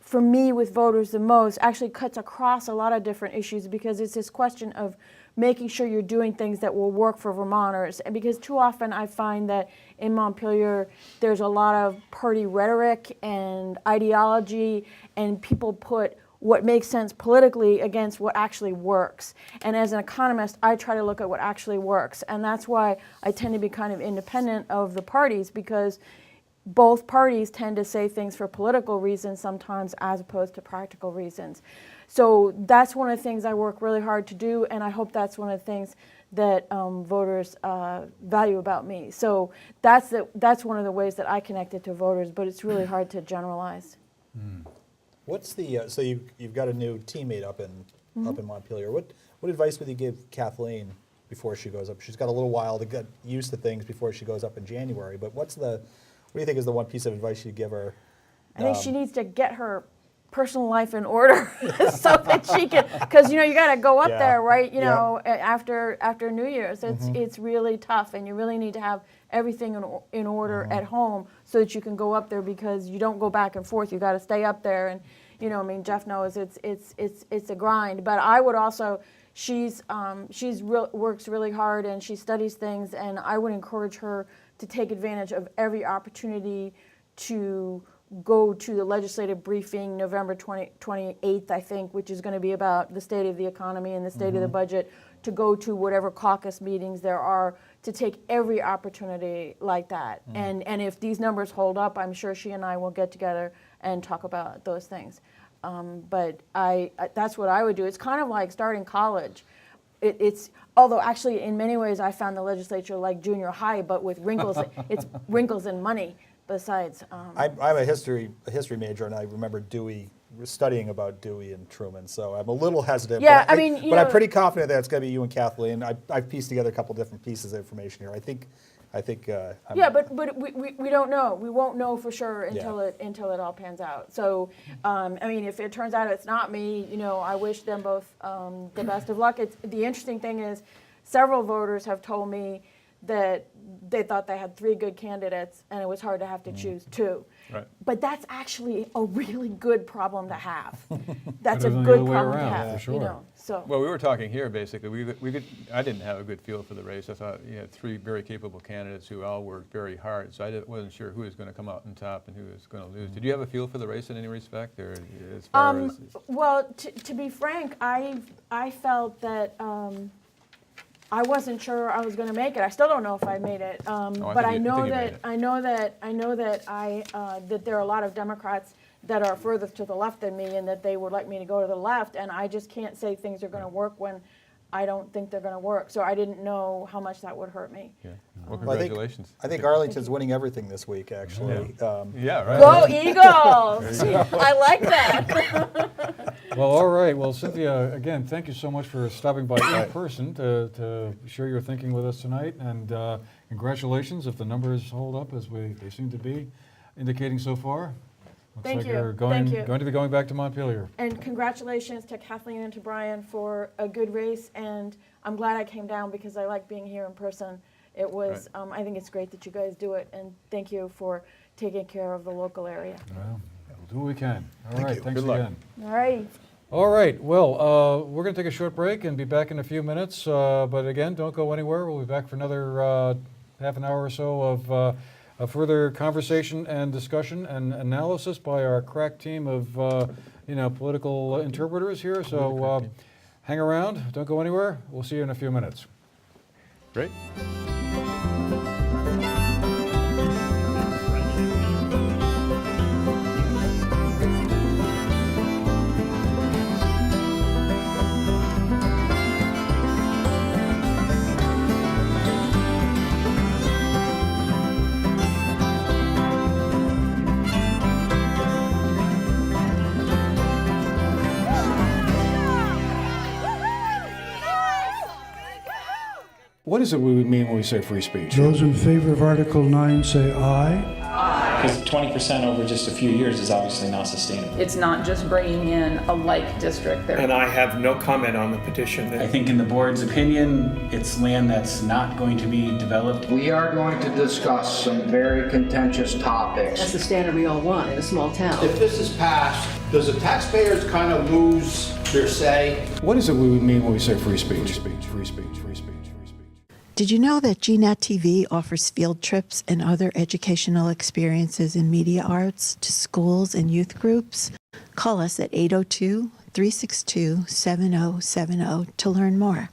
for me with voters the most actually cuts across a lot of different issues, because it's this question of making sure you're doing things that will work for Vermonters. And because too often I find that in Montpelier there's a lot of party rhetoric and ideology, and people put what makes sense politically against what actually works. And as an economist, I try to look at what actually works. And that's why I tend to be kind of independent of the parties, because both parties tend to say things for political reasons sometimes as opposed to practical reasons. So that's one of the things I work really hard to do, and I hope that's one of the things that voters value about me. So that's one of the ways that I connected to voters, but it's really hard to generalize. What's the so you've got a new teammate up in Montpelier. What advice would you give Kathleen before she goes up? She's got a little while to get used to things before she goes up in January. But what do you think is the one piece of advice you'd give her? I think she needs to get her personal life in order so that she can, because you got to go up there, right? After New Year's, it's really tough, and you really need to have everything in order at home so that you can go up there, because you don't go back and forth. You got to stay up there, and Jeff knows it's a grind. But I would also, works really hard, and she studies things, and I would encourage her to take advantage of every opportunity to go to the legislative briefing November 28th, I think, which is going to be about the state of the economy and the state of the budget, to go to whatever caucus meetings there are, to take every opportunity like that. And if these numbers hold up, I'm sure she and I will get together and talk about those things. But that's what I would do. It's kind of like starting college. Although actually in many ways I found the legislature like junior high, but with wrinkles. It's wrinkles and money. Besides, I'm a history major, and I remember studying about Dewey and Truman, so I'm a little hesitant. Yeah, but I'm pretty confident that it's going to be you and Kathleen. I've pieced together a couple different pieces of information here. I think. But we don't know. We won't know for sure until it all pans out. So, if it turns out it's not me, I wish them both the best of luck. The interesting thing is, several voters have told me that they thought they had 3 good candidates, and it was hard to have to choose 2. Right. But that's actually a really good problem to have. That's a good problem to have. For sure. So. Well, we were talking here basically. I didn't have a good feel for the race. I thought you had 3 very capable candidates who all worked very hard. So I wasn't sure who was going to come out on top and who was going to lose. Did you have a feel for the race in any respect, or as far as? Well, to be frank, I felt that. I wasn't sure I was going to make it. I still don't know if I made it, but I know that there are a lot of Democrats that are further to the left than me, and that they would like me to go to the left. And I just can't say things are going to work when I don't think they're going to work. So I didn't know how much that would hurt me. Yeah. Well, congratulations. I think Arlington's winning everything this week, actually. Yeah, right. Go Eagles! I like that. Well, all right. Well, Cynthia, again, thank you so much for stopping by in person to share your thinking with us tonight. And congratulations if the numbers hold up as they seem to be indicating so far. Looks Thank like you. you're Thank you. going to be going back to Montpelier. And congratulations to Kathleen and to Brian for a good race, and I'm glad I came down because I like being here in person. It was, I think it's great that you guys do it, and thank you for taking care of the local area. Well, we'll do what we can. All Thank right, you. thanks Good luck. again. All right. All right, well, we're going to take a short break and be back in a few minutes. But again, don't go anywhere. We'll be back for another half an hour or so of further conversation and discussion and analysis by our crack team of political interpreters here. So hang around, don't go anywhere. We'll see you in a few minutes. Great. What is it we mean when we say free speech? Those in favor of Article 9 say aye. Because 20% over just a few years is obviously not sustainable. It's not just bringing in a like district there. And I have no comment on the petition. I think in the board's opinion, it's land that's not going to be developed. We are going to discuss some very contentious topics. That's the standard we all want in a small town. If this is passed, does the taxpayers kind of lose their say? What is it we mean when we say free speech? Free speech, free speech, free speech. Did you know that GNAT-TV offers field trips and other educational experiences in media arts to schools and youth groups? Call us at 802-362-7070 to learn more.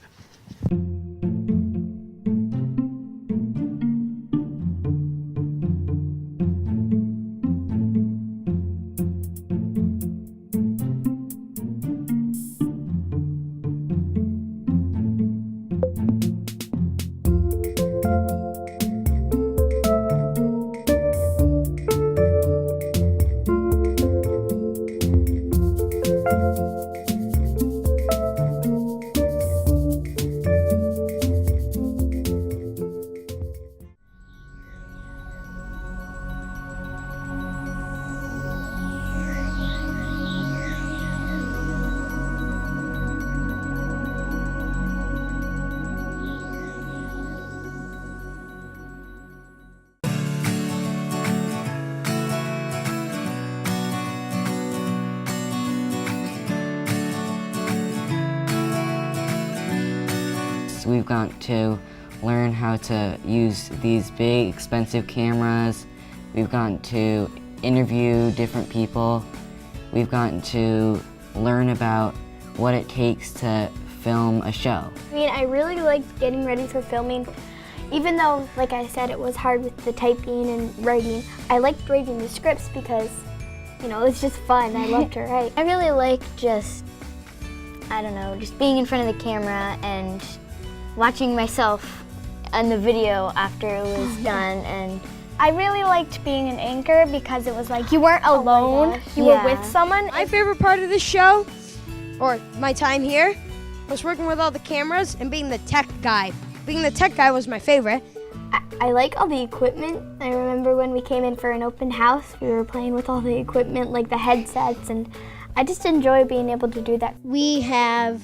We've got to learn how to use these big, expensive cameras. We've gotten to interview different people. We've gotten to learn about what it takes to film a show. I mean, I really liked getting ready for filming. Even though, like I said, it was hard with the typing and writing, I liked writing the scripts because, it's just fun. I loved to write. I really like just being in front of the camera and watching myself on the video after it was done. And I really liked being an anchor because it was like you weren't alone, you were with someone. My favorite part of this show, or my time here, was working with all the cameras and being the tech guy. Being the tech guy was my favorite. I like all the equipment. I remember when we came in for an open house, we were playing with all the equipment, like the headsets, and I just enjoy being able to do that. We have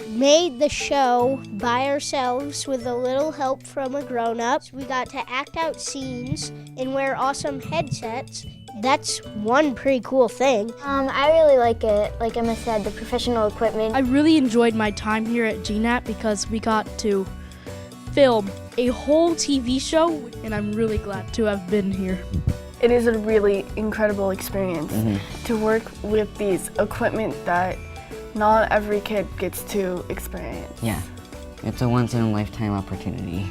made the show by ourselves with a little help from a grown-up. We got to act out scenes and wear awesome headsets. That's one pretty cool thing. I really like it. Like Emma said, the professional equipment. I really enjoyed my time here at GNAT because we got to film a whole TV show, and I'm really glad to have been here. It is a really incredible experience to work with these equipment that not every kid gets to experience. Yeah, it's a once-in-a-lifetime opportunity.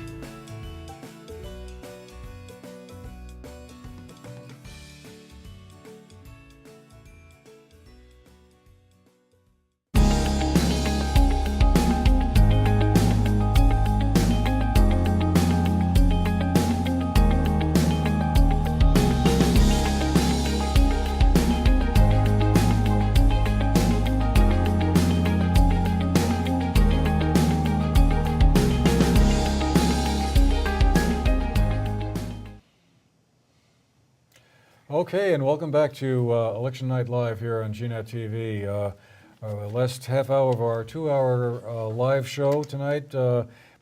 Okay, and welcome back to Election Night Live here on GNAT-TV. Last half hour of our 2-hour live show tonight,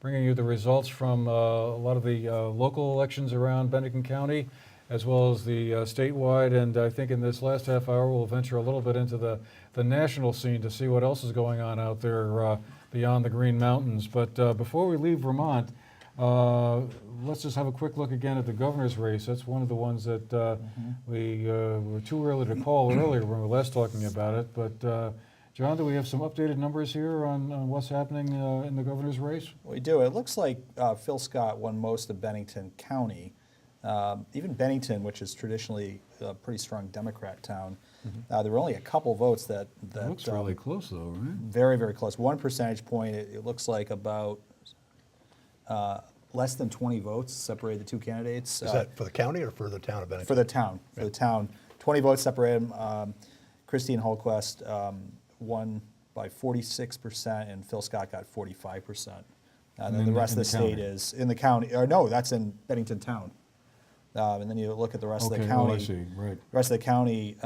bringing you the results from a lot of the local elections around Bennington County, as well as the statewide. And I think in this last half hour, we'll venture a little bit into the national scene to see what else is going on out there beyond the Green Mountains. But before we leave Vermont, let's just have a quick look again at the governor's race. That's one of the ones that we were too early to call earlier when we were last talking about it. But John, do we have some updated numbers here on what's happening in the governor's race? We do. It looks like Phil Scott won most of Bennington County. Even Bennington, which is traditionally a pretty strong Democrat town, there were only a couple votes that looks really close, though, right? Very, very close. 1 percentage point. It looks like about less than 20 votes separated the two candidates. Is that for the county or for the town of Bennington? For the town. For the town. 20 votes separated them. Christine Holquist won by 46%, and Phil Scott got 45%. And then the rest of the state is in the county. Or no, that's in Bennington town. And then you look at the rest of the county. Oh, I see. Right. The rest of the county,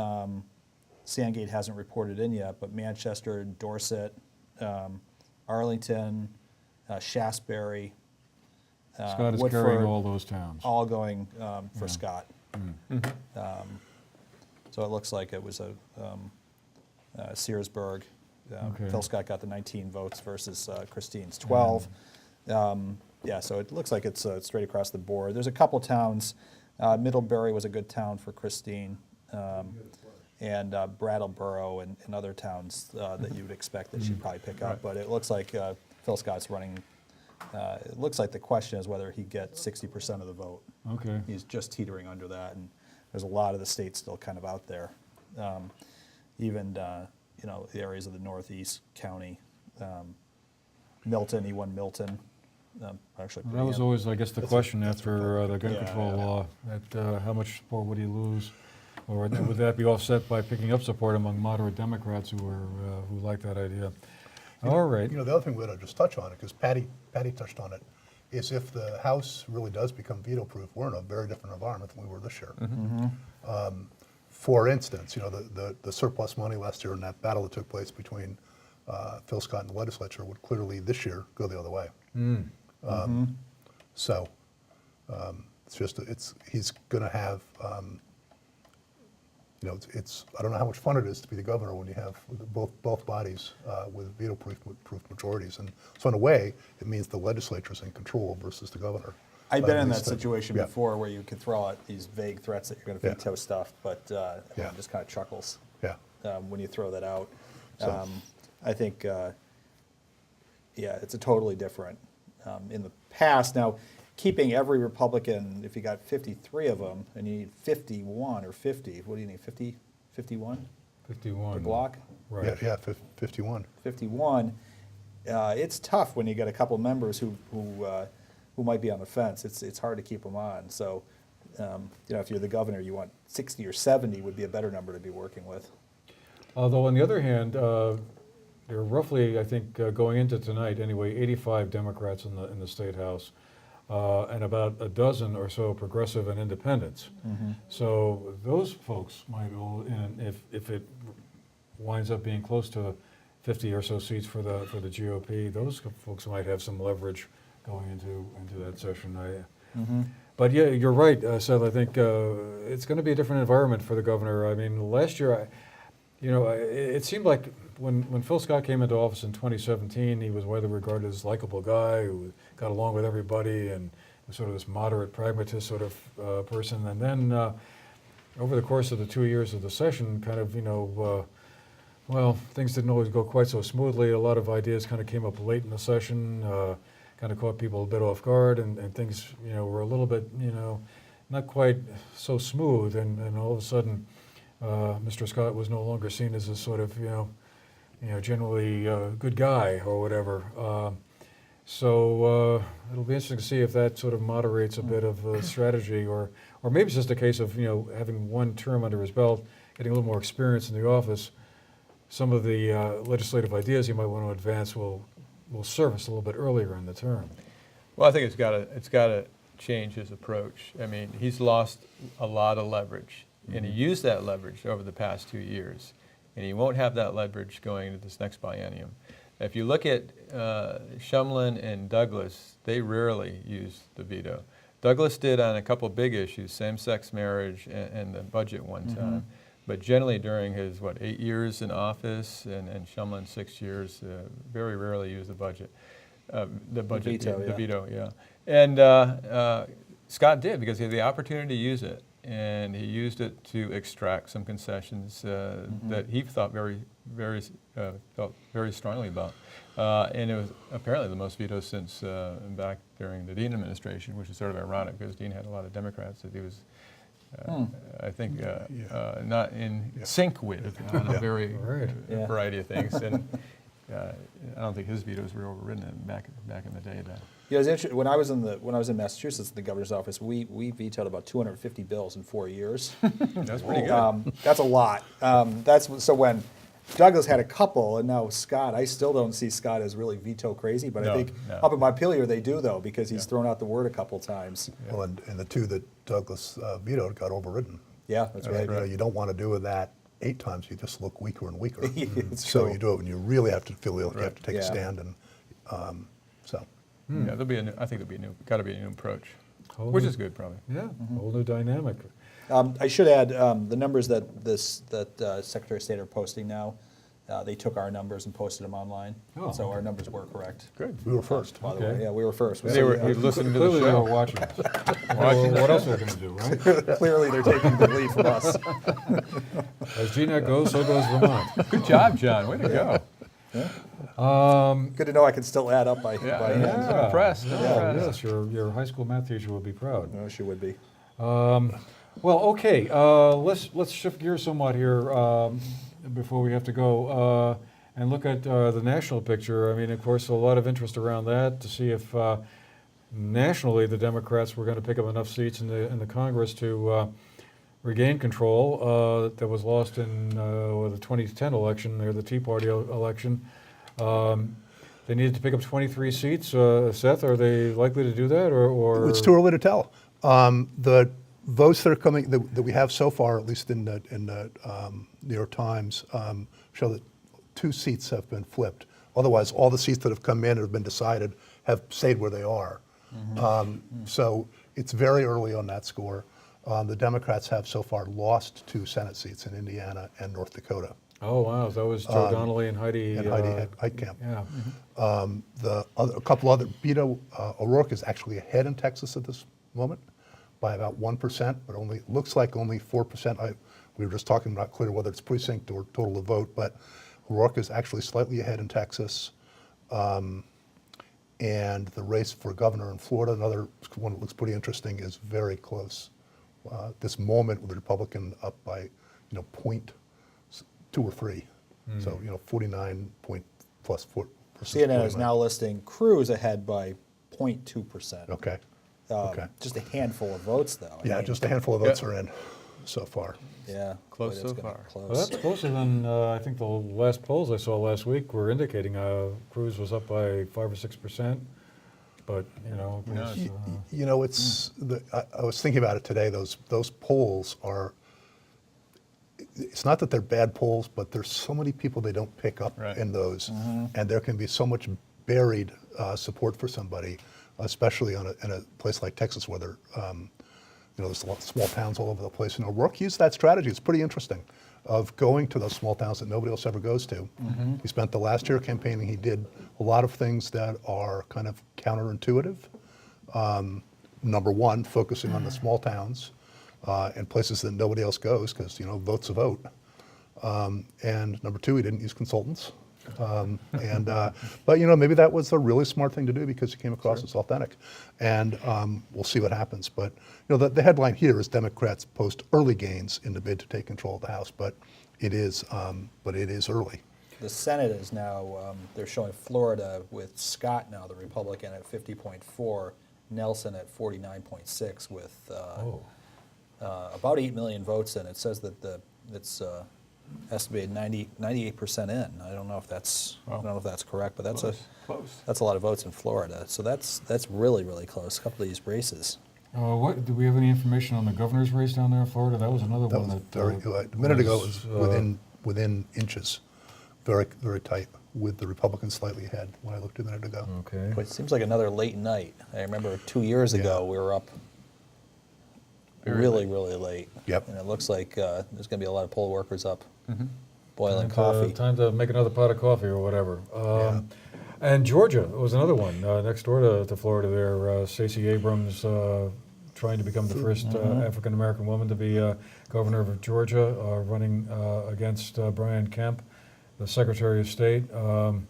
Sandgate hasn't reported in yet, but Manchester, Dorset, Arlington, Shasberry, Scott is Woodford, carrying all those towns. all going for Scott. Mm. So it looks like it was Searsburg. Okay. Phil Scott got the 19 votes versus Christine's 12. Yeah, so it looks like it's straight across the board. There's a couple towns. Middlebury was a good town for Christine, and Brattleboro and other towns that you would expect that she'd probably pick up. But it looks like Phil Scott's running. It looks like the question is whether he'd get 60% of the vote. Okay. He's just teetering under that, and there's a lot of the states still kind of out there. Even the areas of the Northeast County, Milton, he won Milton. Actually, That was always, I guess, the question after the gun control law, that how much support would he lose? Or would that be offset by picking up support among moderate Democrats who like that idea? All right. The other thing we ought to just touch on it, because Patty touched on it, is if the House really does become veto-proof, we're in a very different environment than we were this year. For instance, the surplus money last year in that battle that took place between Phil Scott and the legislature would clearly this year go the other way. So he's going to have, I don't know how much fun it is to be the governor when you have both bodies with veto-proof majorities. And so in a way, it means the legislature's in control versus the governor. I've been in that situation before where you could throw out these vague threats that you're going to veto stuff, but everyone just kind of chuckles when you throw that out. So. I think, it's a totally different. In the past, now, keeping every Republican, if you got 53 of them, and you need 51 or 50, what do you need, 50, 51? 51. Per block? Right. Yeah, 51. 51. It's tough when you get a couple members who might be on the fence. It's hard to keep them on. So, if you're the governor, you want 60 or 70 would be a better number to be working with. Although, on the other hand, there are roughly, I think, going into tonight anyway, 85 Democrats in the State House, and about a dozen or so progressive and independents. So those folks might all, if it winds up being close to 50 or so seats for the GOP, those folks might have some leverage going into that session. But yeah, you're right, Seth. I think it's going to be a different environment for the governor. I mean, last year, it seemed like when Phil Scott came into office in 2017, he was widely regarded as a likable guy who got along with everybody and was sort of this moderate pragmatist sort of person. And then over the course of the 2 years of the session, kind of, things didn't always go quite so smoothly. A lot of ideas kind of came up late in the session, kind of caught people a bit off guard, and things, were a little bit, not quite so smooth. And all of a sudden, Mr. Scott was no longer seen as a sort of, generally good guy or whatever. So it'll be interesting to see if that sort of moderates a bit of strategy, or maybe it's just a case of, having one term under his belt, getting a little more experience in the office. Some of the legislative ideas he might want to advance will surface a little bit earlier in the term. Well, I think it's got to change his approach. I mean, he's lost a lot of leverage And he used that leverage over the past 2 years. And he won't have that leverage going into this next biennium. If you look at Shumlin and Douglas, they rarely use the veto. Douglas did on a couple big issues, same-sex marriage and the budget one time. But generally during his, 8 years in office, and Shumlin 6 years, very rarely used the budget. The veto, yeah. And Scott did, because he had the opportunity to use it. And he used it to extract some concessions that he thought felt very strongly about. And it was apparently the most vetoes since back during the Dean administration, which is sort of ironic because Dean had a lot of Democrats that he was, I think, not in sync with on a variety of things. And I don't think his vetoes were overridden back in the day. Yeah, it was interesting. When I was in Massachusetts in the governor's office, we vetoed about 250 bills in 4 years. That's pretty good. That's a lot. So when Douglas had a couple, and now Scott, I still don't see Scott as really veto crazy, but I think up in Montpelier they do, though, because he's thrown out the word a couple times. Well, and the two that Douglas vetoed got overridden. Yeah, that's right. You don't want to do that 8 times. You just look weaker and weaker. So true. You do it when you really have to feel you have to take a stand, and so. Yeah, I think got to be a new approach, which is good, probably. Yeah, whole new dynamic. I should add the numbers that Secretary of State are posting now. They took our numbers and posted them online, so our numbers were correct. Good. We were first. By the way, yeah, we were first. They were listening to the Clearly show. they were watching us. Well, what else are they going to do, right? Clearly they're taking the lead from us. As GNAT goes, so goes Vermont. Good job, John. Way to go. Good to know I can still add up by hand. I'm impressed. Yes, your high school math teacher would be proud. No, she would be. Well, okay. Let's shift gears somewhat here before we have to go and look at the national picture. I mean, of course, a lot of interest around that to see if nationally the Democrats were going to pick up enough seats in the Congress to regain control that was lost in the 2010 election or the Tea Party election. They needed to pick up 23 seats. Seth, are they likely to do that, or? It's too early to tell. The votes that are coming that we have so far, at least in the New York Times, show that 2 seats have been flipped. Otherwise, all the seats that have come in and have been decided have stayed where they are. So it's very early on that score. The Democrats have so far lost 2 Senate seats in Indiana and North Dakota. Oh wow, that was Joe Donnelly and Heidi. Heitkamp. Yeah. A couple other, Beto O'Rourke is actually ahead in Texas at this moment by about 1%, but looks like only 4%. We were just talking about clear whether it's precinct or total of vote, but O'Rourke is actually slightly ahead in Texas. And the race for governor in Florida, another one that looks pretty interesting, is very close. This moment with the Republican up by 0.2 or 3, so 49 point plus 4%. CNN is now listing Cruz ahead by 0.2%. Okay. Just a handful of votes, though. Yeah, just a handful of votes are in so far. Yeah, close so far. Well, that's closer than I think the last polls I saw last week were indicating. Cruz was up by 5 or 6%, but it's. I was thinking about it today. Those polls are. It's not that they're bad polls, but there's so many people they don't pick up in those, and there can be so much buried support for somebody, especially in a place like Texas where there, there's a lot of small towns all over the place. O'Rourke used that strategy. It's pretty interesting, of going to those small towns that nobody else ever goes to. He spent the last year campaigning. He did a lot of things that are kind of counterintuitive. Number one, focusing on the small towns. And places that nobody else goes because, vote's a vote. And number two, he didn't use consultants. But maybe that was a really smart thing to do because he came across as authentic. And we'll see what happens. But, the headline here is Democrats post early gains in the bid to take control of the House. But it is early. The Senate is now, they're showing Florida with Scott now, the Republican, at 50.4, Nelson at 49.6 with about 8 million votes in. It says that it's estimated 98% in. I don't know if that's correct, but that's close. That's a lot of votes in Florida. So that's really, really close. A couple of these races. Do we have any information on the governor's race down there in Florida? That was another That one was that. a minute ago, it was within inches, very, very tight, with the Republicans slightly ahead when I looked a minute ago. Okay. But it seems like another late night. I remember 2 years ago, we were up really, really late. Yep. And it looks like there's going to be a lot of poll workers up boiling Time coffee. Time to make another pot of coffee or whatever. And Georgia was another one next door to Florida there. Stacey Abrams trying to become the first African-American woman to be governor of Georgia, running against Brian Kemp, the Secretary of State. A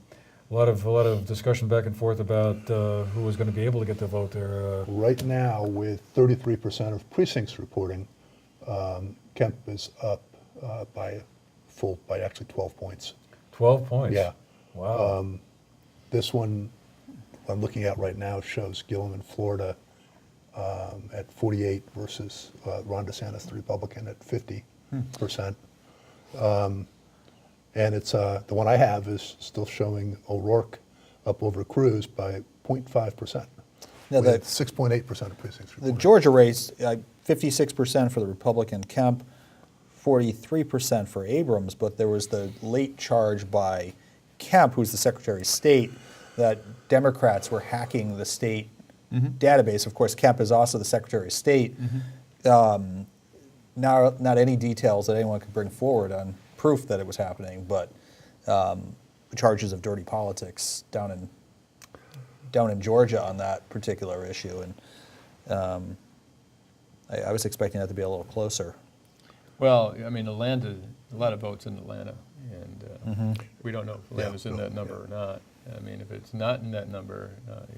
lot of discussion back and forth about who was going to be able to get the vote there. Right now, with 33% of precincts reporting, Kemp is up by actually 12 points. 12 points? Yeah. Wow. This one I'm looking at right now shows Gillum in Florida at 48 versus Ron DeSantis, the Republican, at 50%. And it's the one I have is still showing O'Rourke up over Cruz by 0.5%. Now with 6.8% of precincts The reporting. Georgia race, 56% for the Republican Kemp, 43% for Abrams, but there was the late charge by Kemp, who's the Secretary of State, that Democrats were hacking the state database. Of course, Kemp is also the Secretary of State. Not any details that anyone could bring forward on proof that it was happening, but charges of dirty politics down in Georgia on that particular issue, and I was expecting that to be a little closer. Well, I mean, Atlanta, a lot of votes in Atlanta, and we don't know if Atlanta's in that number or not. I mean, if it's not in that number,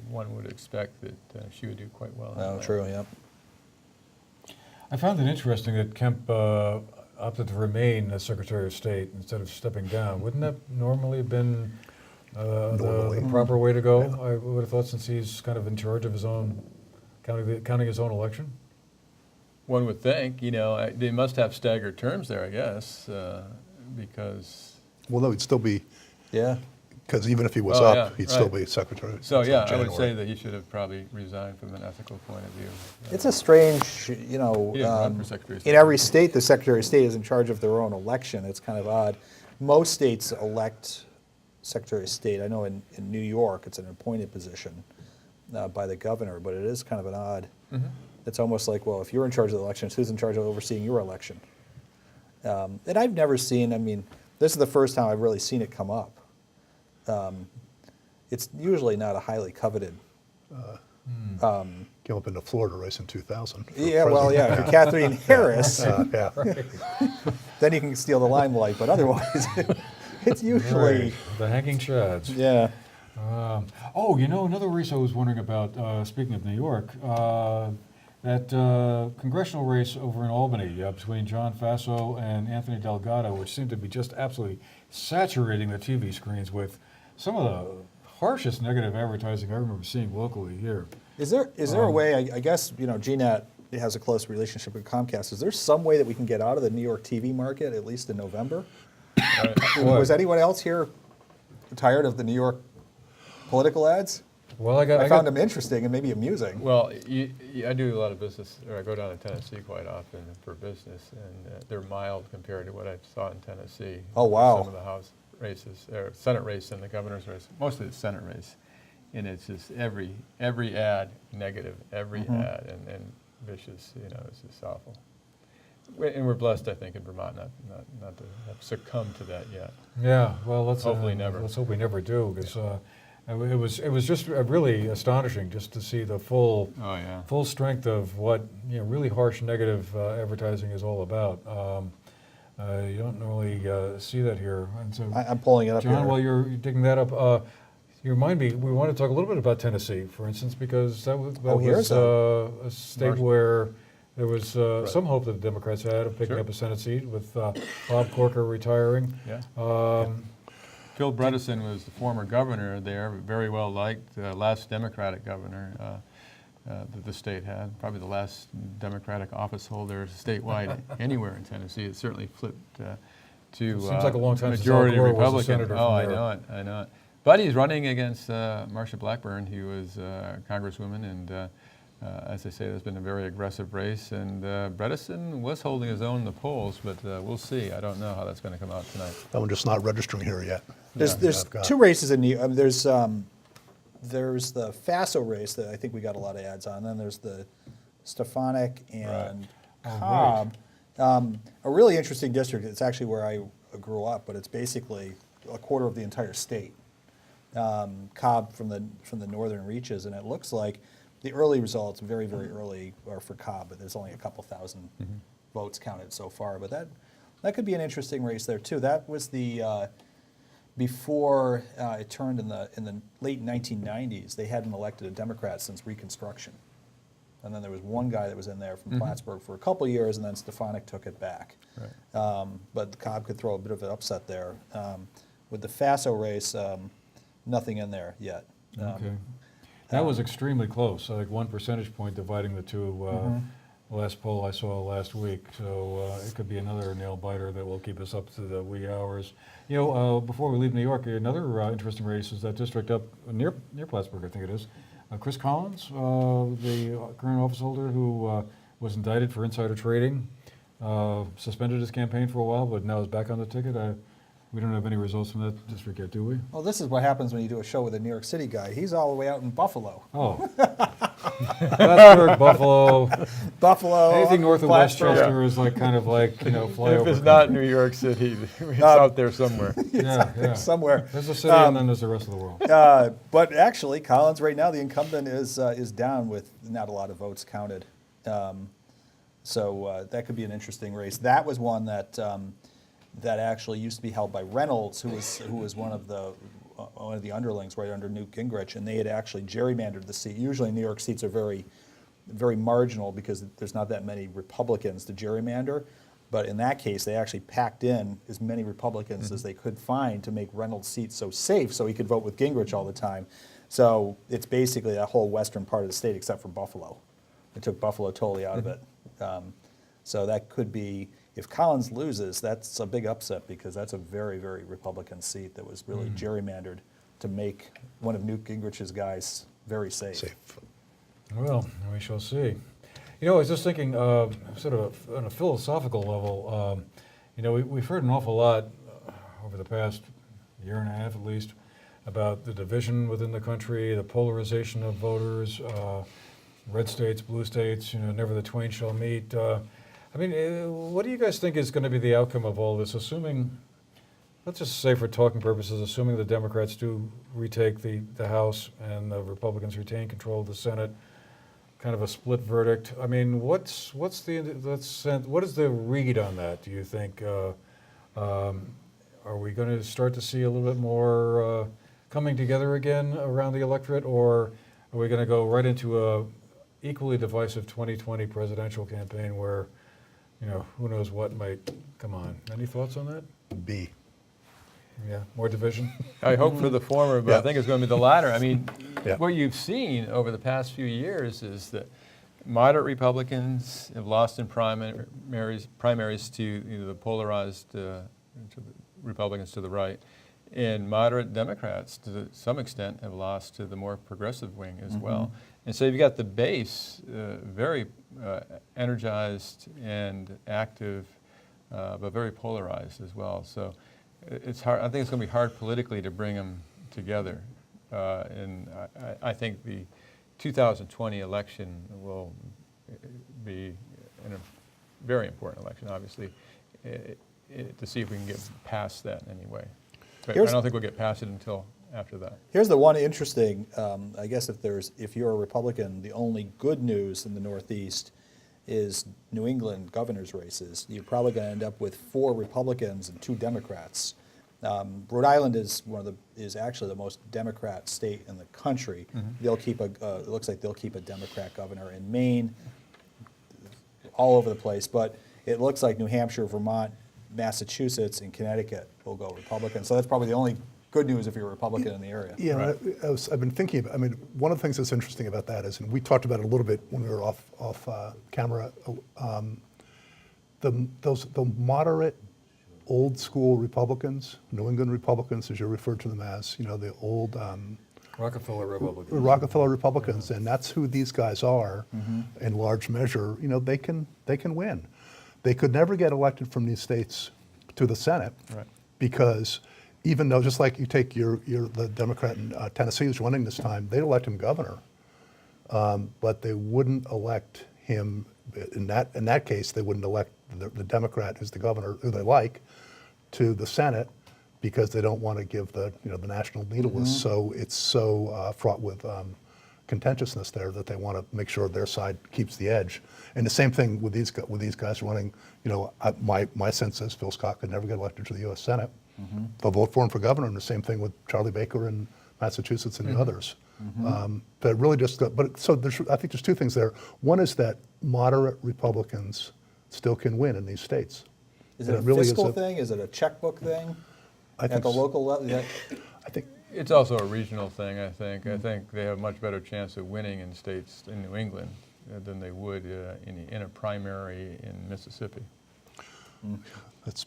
one would expect that she would do quite well. Oh, true, yep. I found it interesting that Kemp opted to remain as Secretary of State instead of stepping down. Wouldn't that normally have been the proper way to go? I would have thought, since he's kind of in charge of his own, counting his own election. One would think, they must have staggered terms there, I guess, because. Well, no, he'd still be. Yeah. Because even if he was he'd still be Secretary. So I would say that he should have probably resigned from an ethical point of view. It's a strange, He didn't run for Secretary of State. in every state, the Secretary of State is in charge of their own election. It's kind of odd. Most states elect Secretary of State. I know in New York, it's an appointed position by the governor, but it is kind of an odd. It's almost like, well, if you're in charge of the elections, who's in charge of overseeing your election? And I've never seen, this is the first time I've really seen it come up. It's usually not a highly coveted. Came up in the Florida race in 2000. Yeah, well, yeah, if you're Kathleen Harris, Right. then you can steal the limelight, but otherwise, it's usually. Right. The hanging chads. Yeah. Another race I was wondering about, speaking of New York, that congressional race over in Albany between John Faso and Anthony Delgado, which seemed to be just absolutely saturating the TV screens with some of the harshest negative advertising I remember seeing locally here. Is there a way, I guess, GNAT has a close relationship with Comcast. Is there some way that we can get out of the New York TV market, at least in November? Was anyone else here tired of the New York political ads? Well, I found them interesting and maybe amusing. Well, I do a lot of business, or I go down to Tennessee quite often for business, and they're mild compared to what I saw in Tennessee. Oh, wow. Some of the House races, or Senate race and the governor's race, mostly the Senate race. And it's just every ad negative, every ad, and vicious, it's just awful. And we're blessed, I think, in Vermont not to have succumbed to that yet. Yeah, well, let's hopefully never. Let's hope we never do, because it was just really astonishing just to see the full strength of what really harsh negative advertising is all about. You don't normally see that here. And so, I'm pulling it up John, here. while you're digging that up, you remind me, we want to talk a little bit about Tennessee, for instance, because that was a state where there was some hope that the Democrats had of picking up a Senate seat with Bob Corker retiring. Phil Bredesen was the former governor there, very well liked, last Democratic governor that the state had, probably the last Democratic office holder statewide anywhere in Tennessee. It certainly flipped to seems like a long time majority since Al Gore was a Republican. senator Oh, from I know it. But he's running against Marsha Blackburn, who was Congresswoman, and As I say, there's been a very aggressive race, and Bredesen was holding his own in the polls, but we'll see. I don't know how that's going to come out tonight. I'm just not registering here yet. There's two races in New York. There's the Faso race that I think we got a lot of ads on. Then there's the Stefanik and Cobb. A really interesting district. It's actually where I grew up, but it's basically a quarter of the entire state. Cobb from the northern reaches, and it looks like the early results, very, very early, are for Cobb, but there's only a couple thousand votes counted so far. But that could be an interesting race there too. That was the before it turned in the late 1990s. They hadn't elected a Democrat since Reconstruction, and then there was one guy that was in there from Plattsburgh for a couple years, and then Stefanik took it back. Right. But Cobb could throw a bit of an upset there. With the Faso race, nothing in there yet. Okay. That was extremely close, like 1 percentage point dividing the two. Last poll I saw last week, so it could be another nail biter that will keep us up to the wee hours. You know, before we leave New York, another interesting race is that district up near Plattsburgh, I think it is. Chris Collins, the current office holder who was indicted for insider trading, suspended his campaign for a while, but now is back on the ticket. We don't have any results from that district yet, do we? Well, this is what happens when you do a show with a New York City guy. He's all the way out in Buffalo. Oh. Plattsburgh, Buffalo. Buffalo. Anything north of Westchester is like kind of like, you know, flyover. If it's not New York City, it's out there somewhere. Yeah. Somewhere. There's a city and then there's the rest of the world. But actually, Collins right now, the incumbent is down with not a lot of votes counted. So that could be an interesting race. That was one that that actually used to be held by Reynolds, who was one of the underlings right under Newt Gingrich, and they had actually gerrymandered the seat. Usually New York seats are very, very marginal because there's not that many Republicans to gerrymander, but in that case they actually packed in as many Republicans as they could find to make Reynolds' seat so safe so he could vote with Gingrich all the time. So it's basically that whole western part of the state except for Buffalo. They took Buffalo totally out of it. So that could be, if Collins loses, that's a big upset because that's a very, very Republican seat that was really gerrymandered to make one of Newt Gingrich's guys very safe. Well, we shall see. You know, I was just thinking, sort of on a philosophical level, you know, we've heard an awful lot over the past year and a half at least about the division within the country, the polarization of voters, red states, blue states, you know, never the twain shall meet. I mean, what do you guys think is going to be the outcome of all this, assuming, let's just say for talking purposes, assuming the Democrats do retake the House and the Republicans retain control of the Senate, kind of a split verdict. I mean, what is the read on that, do you think? Are we going to start to see a little bit more coming together again around the electorate, or are we going to go right into a equally divisive 2020 presidential campaign where, you know, who knows what might come on? Any thoughts on that? B. Yeah, more division? I hope for the former, but I think it's going to be the latter. I mean, what you've seen over the past few years is that moderate Republicans have lost in primaries to the polarized to the Republicans to the right, and moderate Democrats, to some extent, have lost to the more progressive wing as well. And so you've got the base very energized and active, but very polarized as well. So it's hard. I think it's going to be hard politically to bring them together. And I think the 2020 election will be a very important election, obviously, to see if we can get past that in any way. But I don't think we'll get past it until after that. Here's the one interesting, I guess if you're a Republican, the only good news in the Northeast is New England governor's races. You're probably going to end up with 4 Republicans and 2 Democrats. Rhode Island is actually the most Democrat state in the country. They'll keep it looks like they'll keep a Democrat governor in Maine, all over the place. But it looks like New Hampshire, Vermont, Massachusetts, and Connecticut will go Republican. So that's probably the only good news if you're a Republican in the area. Yeah, right. I've been thinking about, I mean, one of the things that's interesting about that is, and we talked about it a little bit when we were off camera, the moderate old school Republicans, New England Republicans, as you referred to them as, you know, the old Rockefeller Republicans. Rockefeller Republicans, and that's who these guys are in large measure. You know, they can win. They could never get elected from these states to the Senate because even though, just like you take the Democrat in Tennessee who's running this time, they'd elect him governor, but they wouldn't elect him in that case. They wouldn't elect the Democrat who's the governor who they like to the Senate, because they don't want to give the national needle list. So it's so fraught with contentiousness there that they want to make sure their side keeps the edge. And the same thing with these guys running. You know, my sense is Phil Scott could never get elected to the U.S. Senate. They'll vote for him for governor, and the same thing with Charlie Baker in Massachusetts and the others. But really I think there's two things there. One is that moderate Republicans still can win in these states. Is it a fiscal thing? Is it a checkbook thing? At the local level? I think it's also a regional thing, I think. I think they have a much better chance of winning in states in New England than they would in a primary in Mississippi. That's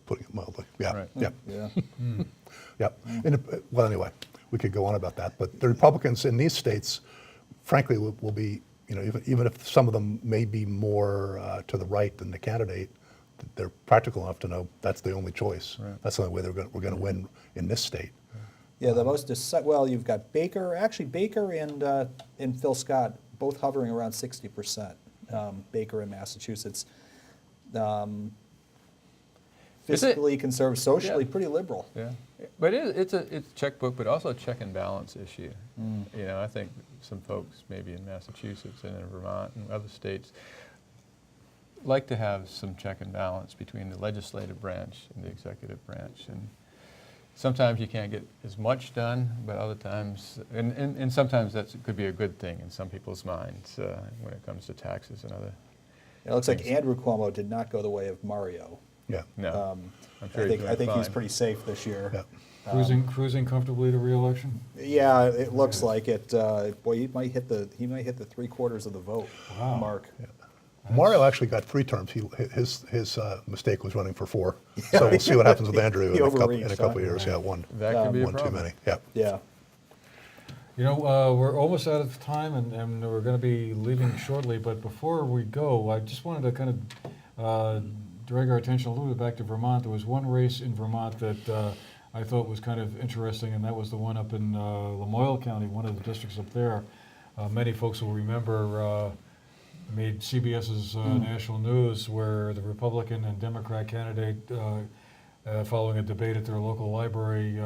putting it mildly. Yeah. Right. Yeah. Yeah. Yeah. Well, anyway, we could go on about that, but the Republicans in these states, frankly, will be, even if some of them may be more to the right than the candidate, they're practical enough to know that's the only choice. Right. That's the only way we're going to win in this state. Yeah, the most you've got Baker and Phil Scott both hovering around 60%. Baker in Massachusetts, fiscally conservative, socially pretty liberal. Yeah, but it's a checkbook, but also a check and balance issue. I think some folks maybe in Massachusetts and in Vermont and other states like to have some check and balance between the legislative branch and the executive branch. And sometimes you can't get as much done, but other times, and sometimes that could be a good thing in some people's minds when it comes to taxes and other It looks like Andrew Cuomo did not go the way of Mario. Yeah. No. I'm sure I think he's pretty safe this year. Yeah. Cruising comfortably to re-election? Yeah, it looks like it. Boy, he might hit the 3/4 of the vote mark. Yeah. Mario actually got 3 terms. His mistake was running for 4. So we'll see what happens with Andrew in a couple of years. Yeah, one too many. Yeah. Yeah. We're almost out of time, and we're going to be leaving shortly. But before we go, I just wanted to kind of drag our attention a little bit back to Vermont. There was one race in Vermont that I thought was kind of interesting, and that was the one up in Lamoille County, one of the districts up there. Many folks will remember made CBS's national news, where the Republican and Democrat candidate, following a debate at their local library,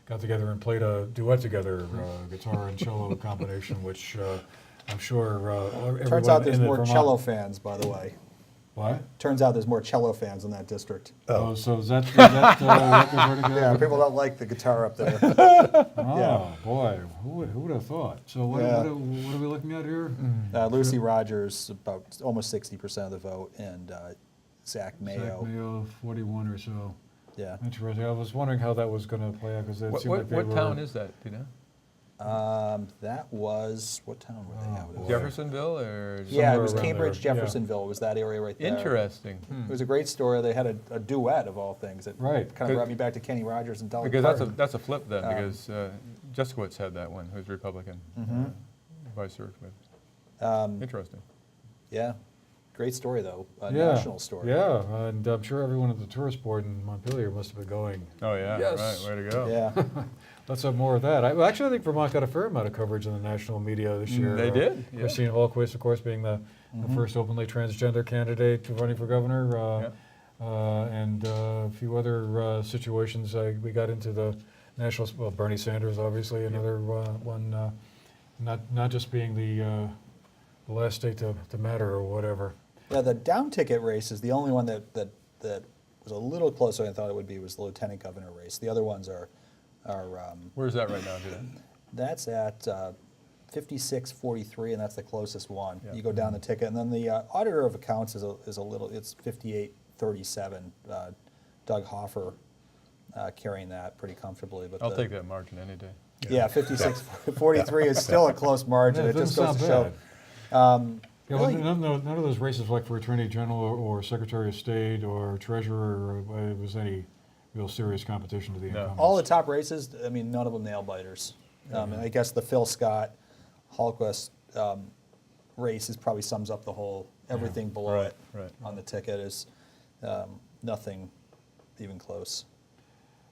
got together and played a duet together, guitar and cello combination, which I'm sure everyone Turns out there's in more Vermont. cello fans, by the way. What? Turns out there's more cello fans in that district. Oh, so is that what they're vertigo? Yeah, people don't like the guitar up there. Oh, boy, who would have thought? So what are we looking at here? Lucy Rogers, about almost 60% of the vote, and Zach Mayo. Zach Mayo, 41 or so. Yeah. Interesting. I was wondering how that was going to play out, because it seemed like they were... What town is that, do you know? That was, what town were they out of? Jeffersonville or? Yeah, it was Cambridge, there. Jeffersonville. It was that area right there. Interesting. It was a great story. They had a duet of all things. It kind of brought me back to Kenny Rogers and Dolly Because Parton. that's a flip then, because Jeskowitz had that one, who's Republican. Vice versa. Interesting. Yeah. Great story, though. National story. Yeah, and I'm sure everyone at the tourist board in Montpelier must have been going, Oh, yeah, yes. right, way to go. Yeah. Let's have more of that. I think Vermont got a fair amount of coverage in the national media this year. They did, yeah. Christine Hallquist, of course, being the first openly transgender candidate running for governor, and a few other situations. We got into the national, Bernie Sanders, obviously, another one, not just being the last state to matter or whatever. Yeah, the down ticket race is the only one that was a little closer than I thought it would be, was the lieutenant governor race. The other ones are Where's that right now, Judah? That's at 56-43, and that's the closest one. Yeah. You go down the ticket, and then the auditor of accounts is a little. It's 58-37. Doug Hoffer carrying that pretty comfortably. But I'll take that margin any day. Yeah, 56-43 is still a close margin. Yeah, it just goes to bad. show. Really? None of those races, like for Attorney General or Secretary of State or Treasurer, was any real serious competition to the incumbents. All the top races, I mean, none of them nail biters. And I guess the Phil Scott Hallquist race probably sums up the whole, everything below it on the ticket is nothing even close.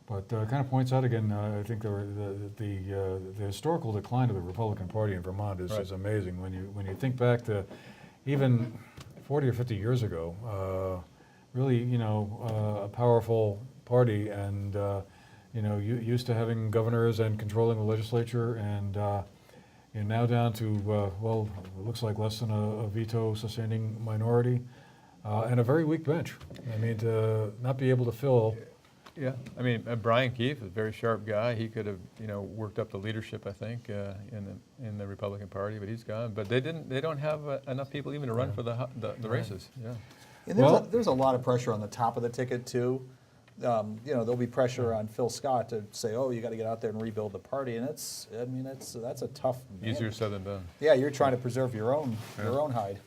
But kind of points out again, I think the historical decline of the Republican Party in Vermont is amazing. When you think back to even 40 or 50 years ago, really, a powerful party, and used to having governors and controlling the legislature, and now down to well, it looks like less than a veto-sustaining minority, and a very weak bench. I mean, to not be able to fill. Yeah, I mean, Brian Keefe is a very sharp guy. He could have, worked up the leadership, I think, in the Republican Party, but he's gone. But they don't have enough people even to run for the races. Yeah. And there's a lot of pressure on the top of the ticket too. There'll be pressure on Phil Scott to say, "Oh, you got to get out there and rebuild the party," and that's a tough. Easier said than done. Yeah, you're trying to preserve your own hide.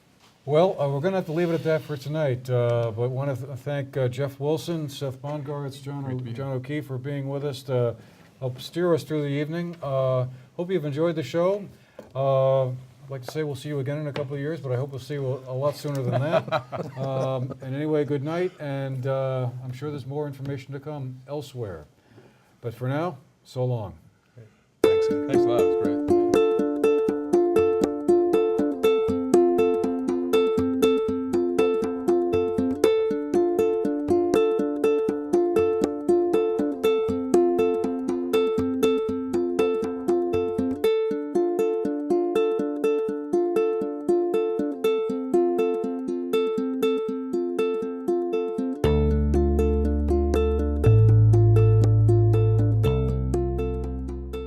Well, we're going to have to leave it at that for tonight, but want to thank Jeff Wilson, Seth Bongartz, John O'Keefe for being with us to help steer us through the evening. Hope you've enjoyed the show. I'd like to say we'll see you again in a couple of years, but I hope we'll see you a lot sooner than that. And anyway, good night, and I'm sure there's more information to come elsewhere. But for now, so long. Thanks a lot. It was great.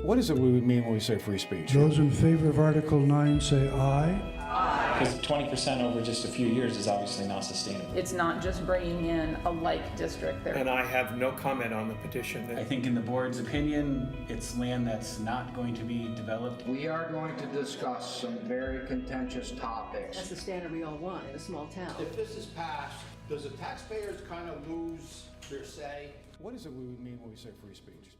What is it we mean when we say free speech? Those in favor of Article 9 say aye. Because 20% over just a few years is obviously not sustainable. It's not just bringing in a like district there. And I have no comment on the petition. I think in the board's opinion, it's land that's not going to be developed. We are going to discuss some very contentious topics. That's the standard we all want in a small town. If this is passed, does the taxpayers kind of lose their say? What is it we mean when we say free speech?